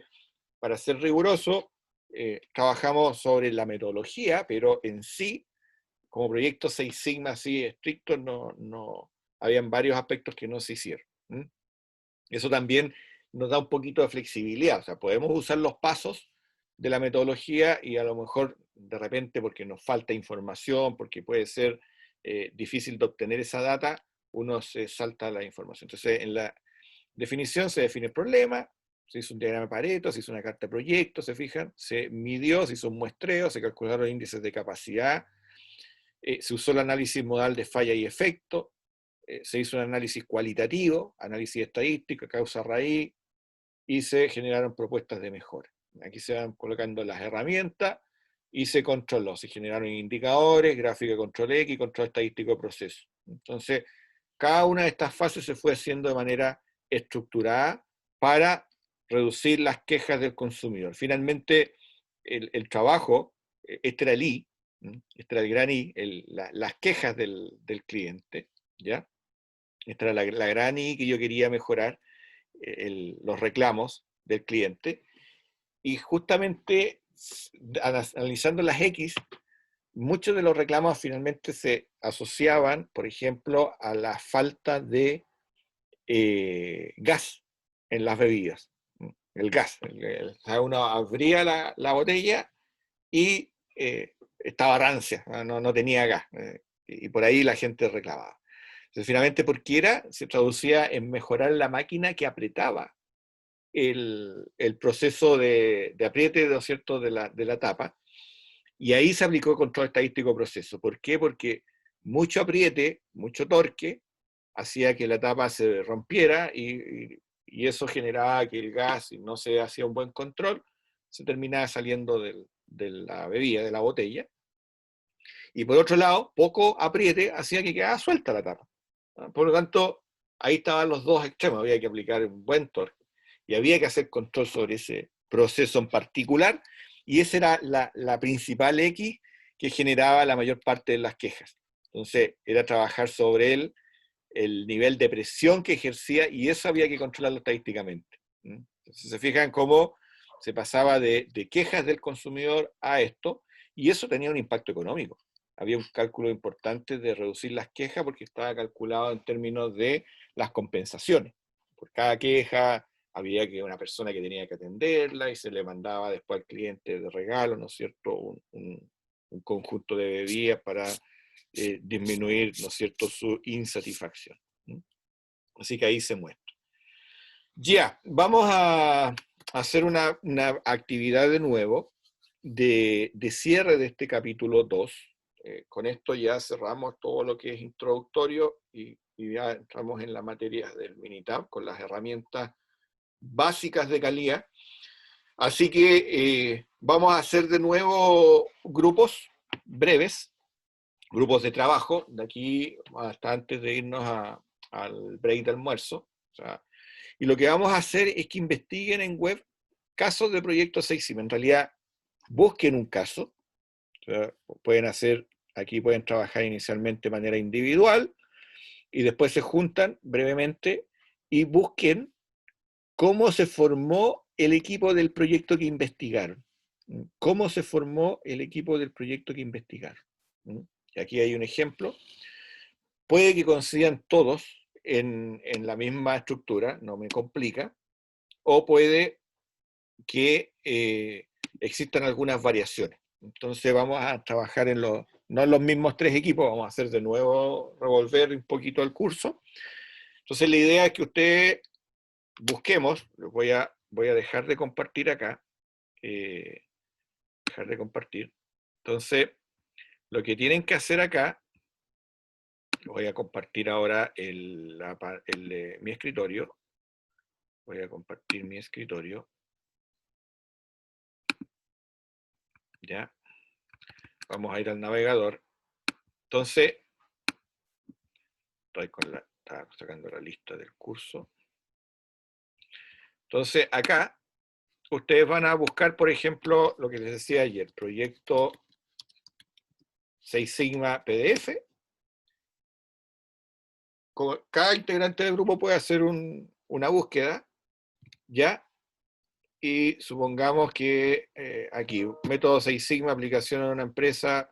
para ser riguroso, trabajamos sobre la metodología, pero en sí, como proyecto Six Sigma así estricto, no habían varios aspectos que no se hicieron. Eso también nos da un poquito de flexibilidad, o sea, podemos usar los pasos de la metodología y a lo mejor de repente porque nos falta información, porque puede ser difícil de obtener esa data, uno se salta la información. Entonces, en la definición se define el problema, Se hizo un diagrama de Pareto, se hizo una carta de proyecto, ¿se fijan? Se midió, se hizo un muestreo, se calcularon índices de capacidad, se usó el análisis modal de falla y efecto, se hizo un análisis cualitativo, análisis estadístico, causa-raíz, y se generaron propuestas de mejora. Aquí se van colocando las herramientas y se controló, se generaron indicadores, gráfica de control X, control estadístico de proceso. Entonces, cada una de estas fases se fue haciendo de manera estructurada para reducir las quejas del consumidor. Finalmente, el trabajo, este era el I, este era el gran I, las quejas del cliente, ¿ya? Esta era la gran I que yo quería mejorar, los reclamos del cliente, y justamente analizando las X, muchos de los reclamos finalmente se asociaban, por ejemplo, a la falta de gas en las bebidas. El gas. Uno abría la botella y estaba rancia, no tenía gas. Y por ahí la gente reclamaba. Entonces, finalmente, porque se traducía en mejorar la máquina que apretaba el proceso de apriete, ¿no es cierto?, de la tapa. Y ahí se aplicó el control estadístico de proceso. ¿Por qué? Porque mucho apriete, mucho torque, hacía que la tapa se rompiera y eso generaba que el gas, si no se hacía un buen control, se terminaba saliendo de la bebida, de la botella. Y por otro lado, poco apriete hacía que quedara suelta la tapa. Por lo tanto, ahí estaban los dos extremos, había que aplicar un buen torque y había que hacer control sobre ese proceso en particular, y esa era la principal X que generaba la mayor parte de las quejas. Entonces, era trabajar sobre el nivel de presión que ejercía, y eso había que controlarlo estadísticamente. Entonces, se fijan cómo se pasaba de quejas del consumidor a esto, y eso tenía un impacto económico. Había un cálculo importante de reducir las quejas porque estaba calculado en términos de las compensaciones. Por cada queja había que una persona que tenía que atenderla y se le mandaba después al cliente de regalo, ¿no es cierto?, un conjunto de bebidas para disminuir, ¿no es cierto?, su insatisfacción. Así que ahí se muestra. Ya, vamos a hacer una actividad de nuevo de cierre de este capítulo 2. Con esto ya cerramos todo lo que es introductorio y ya entramos en la materia del Minitab con las herramientas básicas de calidad. Así que vamos a hacer de nuevo grupos breves, grupos de trabajo, de aquí hasta antes de irnos al break de almuerzo. O sea, y lo que vamos a hacer es que investiguen en web casos de proyectos Six Sigma. En realidad, busquen un caso. O sea, aquí pueden trabajar inicialmente de manera individual y después se juntan brevemente y busquen cómo se formó el equipo del proyecto que investigaron. ¿Cómo se formó el equipo del proyecto que investigaron? Y aquí hay un ejemplo. Puede que coincidan todos en la misma estructura, no me complica, o puede que existan algunas variaciones. Entonces vamos a trabajar no en los mismos tres equipos, vamos a hacer de nuevo, revolver un poquito el curso. Entonces la idea es que ustedes busquemos, voy a dejar de compartir acá, dejar de compartir. Entonces, lo que tienen que hacer acá, voy a compartir ahora mi escritorio, voy a compartir mi escritorio, ya, vamos a ir al navegador. Entonces, estaba sacando la lista del curso. Entonces, acá, ustedes van a buscar, por ejemplo, lo que les decía ayer, proyecto Six Sigma PDF. Cada integrante del grupo puede hacer una búsqueda, ¿ya? Y supongamos que aquí, método Six Sigma, aplicación a una empresa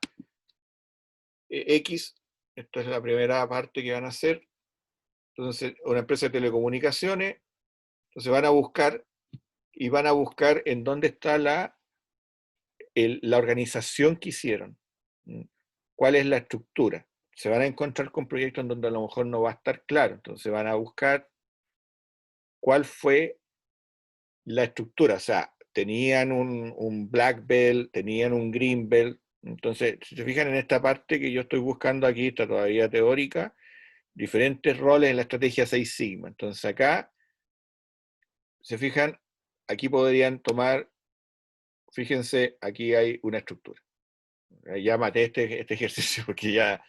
X, esta es la primera parte que van a hacer. Entonces, una empresa de telecomunicaciones, entonces van a buscar en dónde está la organización que hicieron, cuál es la estructura. Se van a encontrar con proyectos en donde a lo mejor no va a estar claro, entonces van a buscar cuál fue la estructura, o sea, tenían un black belt, tenían un green belt. Entonces, si se fijan en esta parte que yo estoy buscando aquí, está todavía teórica, diferentes roles en la estrategia 6 Sigma. Entonces acá, se fijan, aquí podrían tomar, fíjense, aquí hay una estructura. Ya maté este ejercicio porque ya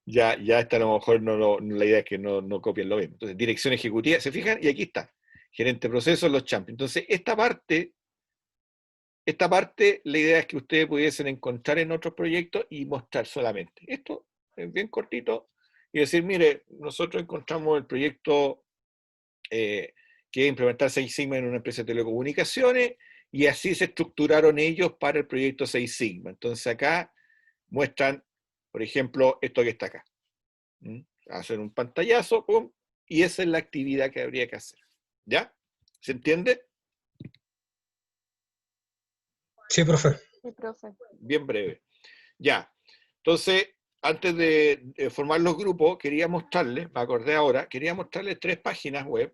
está, a lo mejor la idea es que no copien lo mismo. Entonces, dirección ejecutiva, se fijan, y aquí está, gerente de procesos, los champions. Entonces, esta parte, la idea es que ustedes pudiesen encontrar en otros proyectos y mostrar solamente. Esto es bien cortito y decir, mire, nosotros encontramos el proyecto que es implementar 6 Sigma en una empresa de telecomunicaciones y así se estructuraron ellos para el proyecto 6 Sigma. Entonces acá muestran, por ejemplo, esto que está acá. Hacen un pantallazo, pum, y esa es la actividad que habría que hacer. ¿Ya? ¿Se entiende? Sí, profe. Sí, profe. Bien breve. Ya. Entonces, antes de formar los grupos, quería mostrarles, me acordé ahora, quería mostrarles 3 páginas web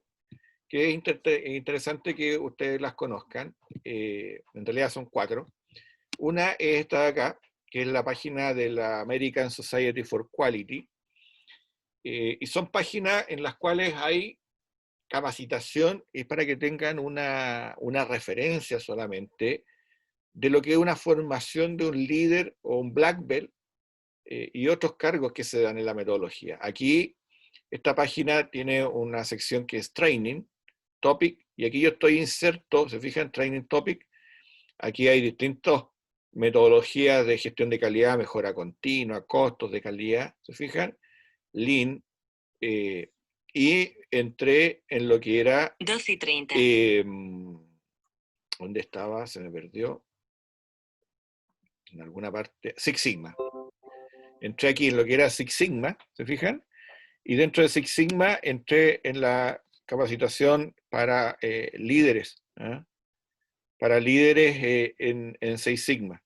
que es interesante que ustedes las conozcan. En realidad son 4. Una es esta de acá, que es la página de la American Society for Quality, y son páginas en las cuales hay capacitación, y para que tengan una referencia solamente de lo que es una formación de un líder o un black belt y otros cargos que se dan en la metodología. Aquí, esta página tiene una sección que es Training, Topic, y aquí yo estoy inserto, se fijan, Training Topic, aquí hay distintas metodologías de gestión de calidad, mejora continua, costos de calidad, se fijan, Lean, y entré en lo que era 12:30. ¿Dónde estaba? Se me perdió. En alguna parte. Six Sigma. Entré aquí en lo que era Six Sigma, ¿se fijan? Y dentro de Six Sigma entré en la capacitación para líderes. ¿Eh? Para líderes en Six Sigma.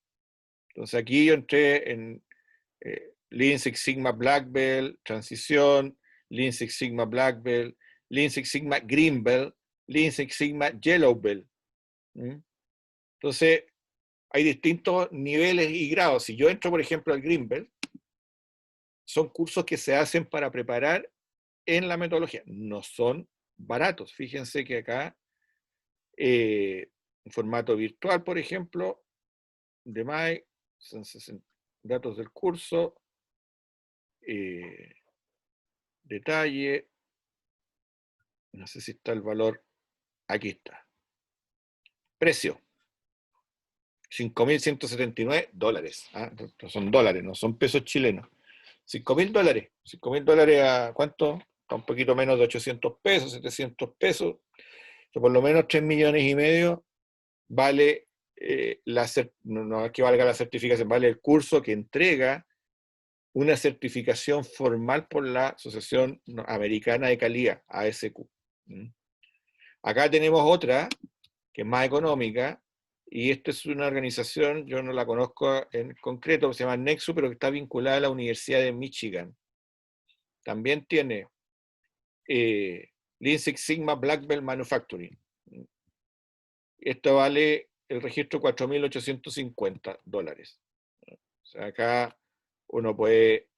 Entonces aquí yo entré en Lean Six Sigma Black Belt, transición, Lean Six Sigma Black Belt, Lean Six Sigma Green Belt, Lean Six Sigma Yellow Belt. Entonces, hay distintos niveles y grados. Si yo entro, por ejemplo, al Green Belt, son cursos que se hacen para preparar en la metodología. No son baratos. Fíjense que acá, en formato virtual, por ejemplo, de MAE, son 60 datos del curso, detalle, no sé si está el valor, aquí está. Precio, $5.179. ¿Ah? Son dólares, no son pesos chilenos. $5.000. $5.000 a ¿cuánto? A un poquito menos de 800 pesos, 700 pesos. Que por lo menos 3,5 millones vale, no es que valga la certificación, vale el curso que entrega una certificación formal por la Asociación Americana de Calidad, ASQ. Acá tenemos otra, que es más económica, y esta es una organización, yo no la conozco en concreto, se llama Nexus, pero que está vinculada a la Universidad de Michigan. También tiene Lean Six Sigma Black Belt Manufacturing. Esto vale el registro $4.850. O sea, acá uno puede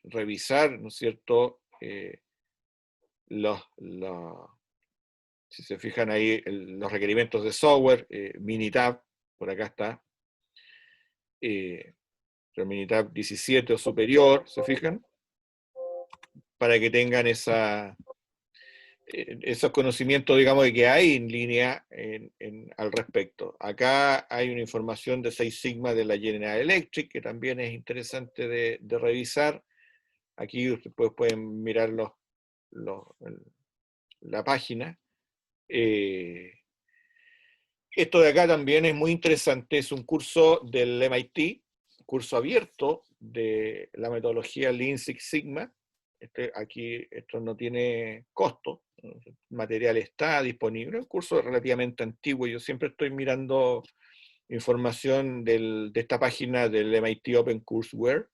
revisar, ¿no es cierto?, si se fijan ahí, los requerimientos de software, Minitab, por acá está, Minitab 17 o superior, ¿se fijan? Para que tengan esos conocimientos, digamos, de que hay en línea al respecto. Acá hay una información de 6 Sigma de la General Electric, que también es interesante de revisar. Aquí ustedes pueden mirar la página. Esto de acá también es muy interesante, es un curso del MIT, curso abierto de la metodología Lean Six Sigma. Aquí esto no tiene costo, el material está disponible, es un curso relativamente antiguo, yo siempre estoy mirando información de esta página del MIT OpenCourseware.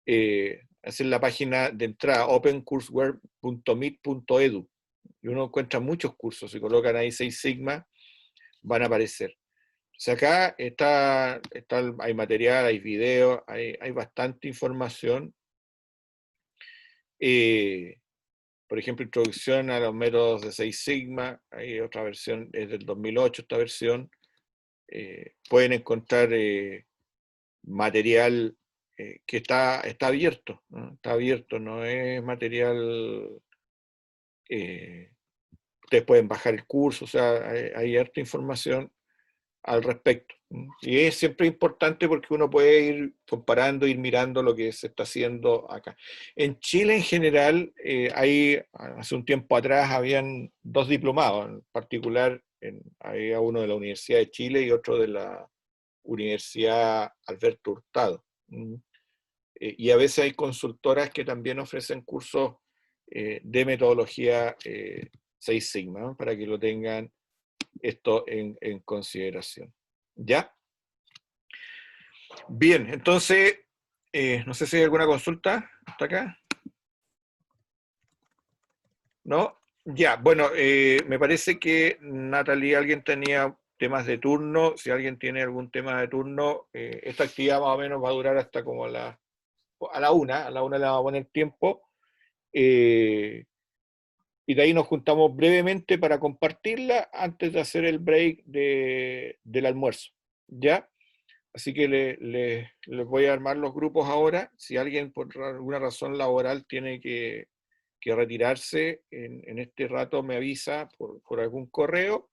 Esa es la página de entrada, opencourseware.mit.edu. Y uno encuentra muchos cursos, si colocan ahí 6 Sigma, van a aparecer. O sea, acá hay material, hay video, hay bastante información. Por ejemplo, introducción a los métodos de 6 Sigma, hay otra versión, es del 2008 esta versión. Pueden encontrar material que está abierto, ¿no? Está abierto, no es material... ustedes pueden bajar el curso, o sea, hay harta información al respecto. Y es siempre importante porque uno puede ir comparando, ir mirando lo que se está haciendo acá. En Chile en general, hace un tiempo atrás habían 2 diplomados, en particular había uno de la Universidad de Chile y otro de la Universidad Alberto Hurtado. Y a veces hay consultoras que también ofrecen cursos de metodología 6 Sigma, ¿no? Para que lo tengan esto en consideración. ¿Ya? Bien, entonces, no sé si hay alguna consulta hasta acá. ¿No? Ya, bueno, me parece que Natalie, alguien tenía temas de turno. Si alguien tiene algún tema de turno, esta actividad más o menos va a durar hasta como a la 1, le vamos a poner tiempo. Y de ahí nos juntamos brevemente para compartirla antes de hacer el break del almuerzo. ¿Ya? Así que les voy a armar los grupos ahora. Si alguien por alguna razón laboral tiene que retirarse en este rato, me avisa por algún correo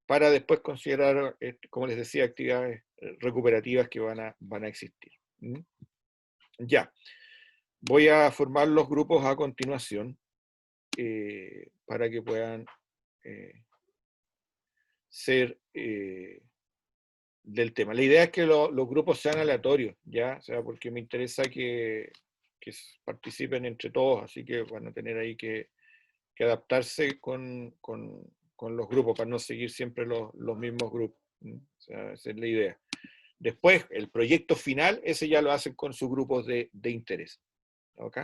para después considerar, como les decía, actividades recuperativas que van a existir. Ya. Voy a formar los grupos a continuación para que puedan ser del tema. La idea es que los grupos sean aleatorios, ¿ya? O sea, porque me interesa que participen entre todos, así que van a tener ahí que adaptarse con los grupos para no seguir siempre los mismos grupos. O sea, esa es la idea. Después, el proyecto final, ese ya lo hacen con sus grupos de interés. ¿Ok?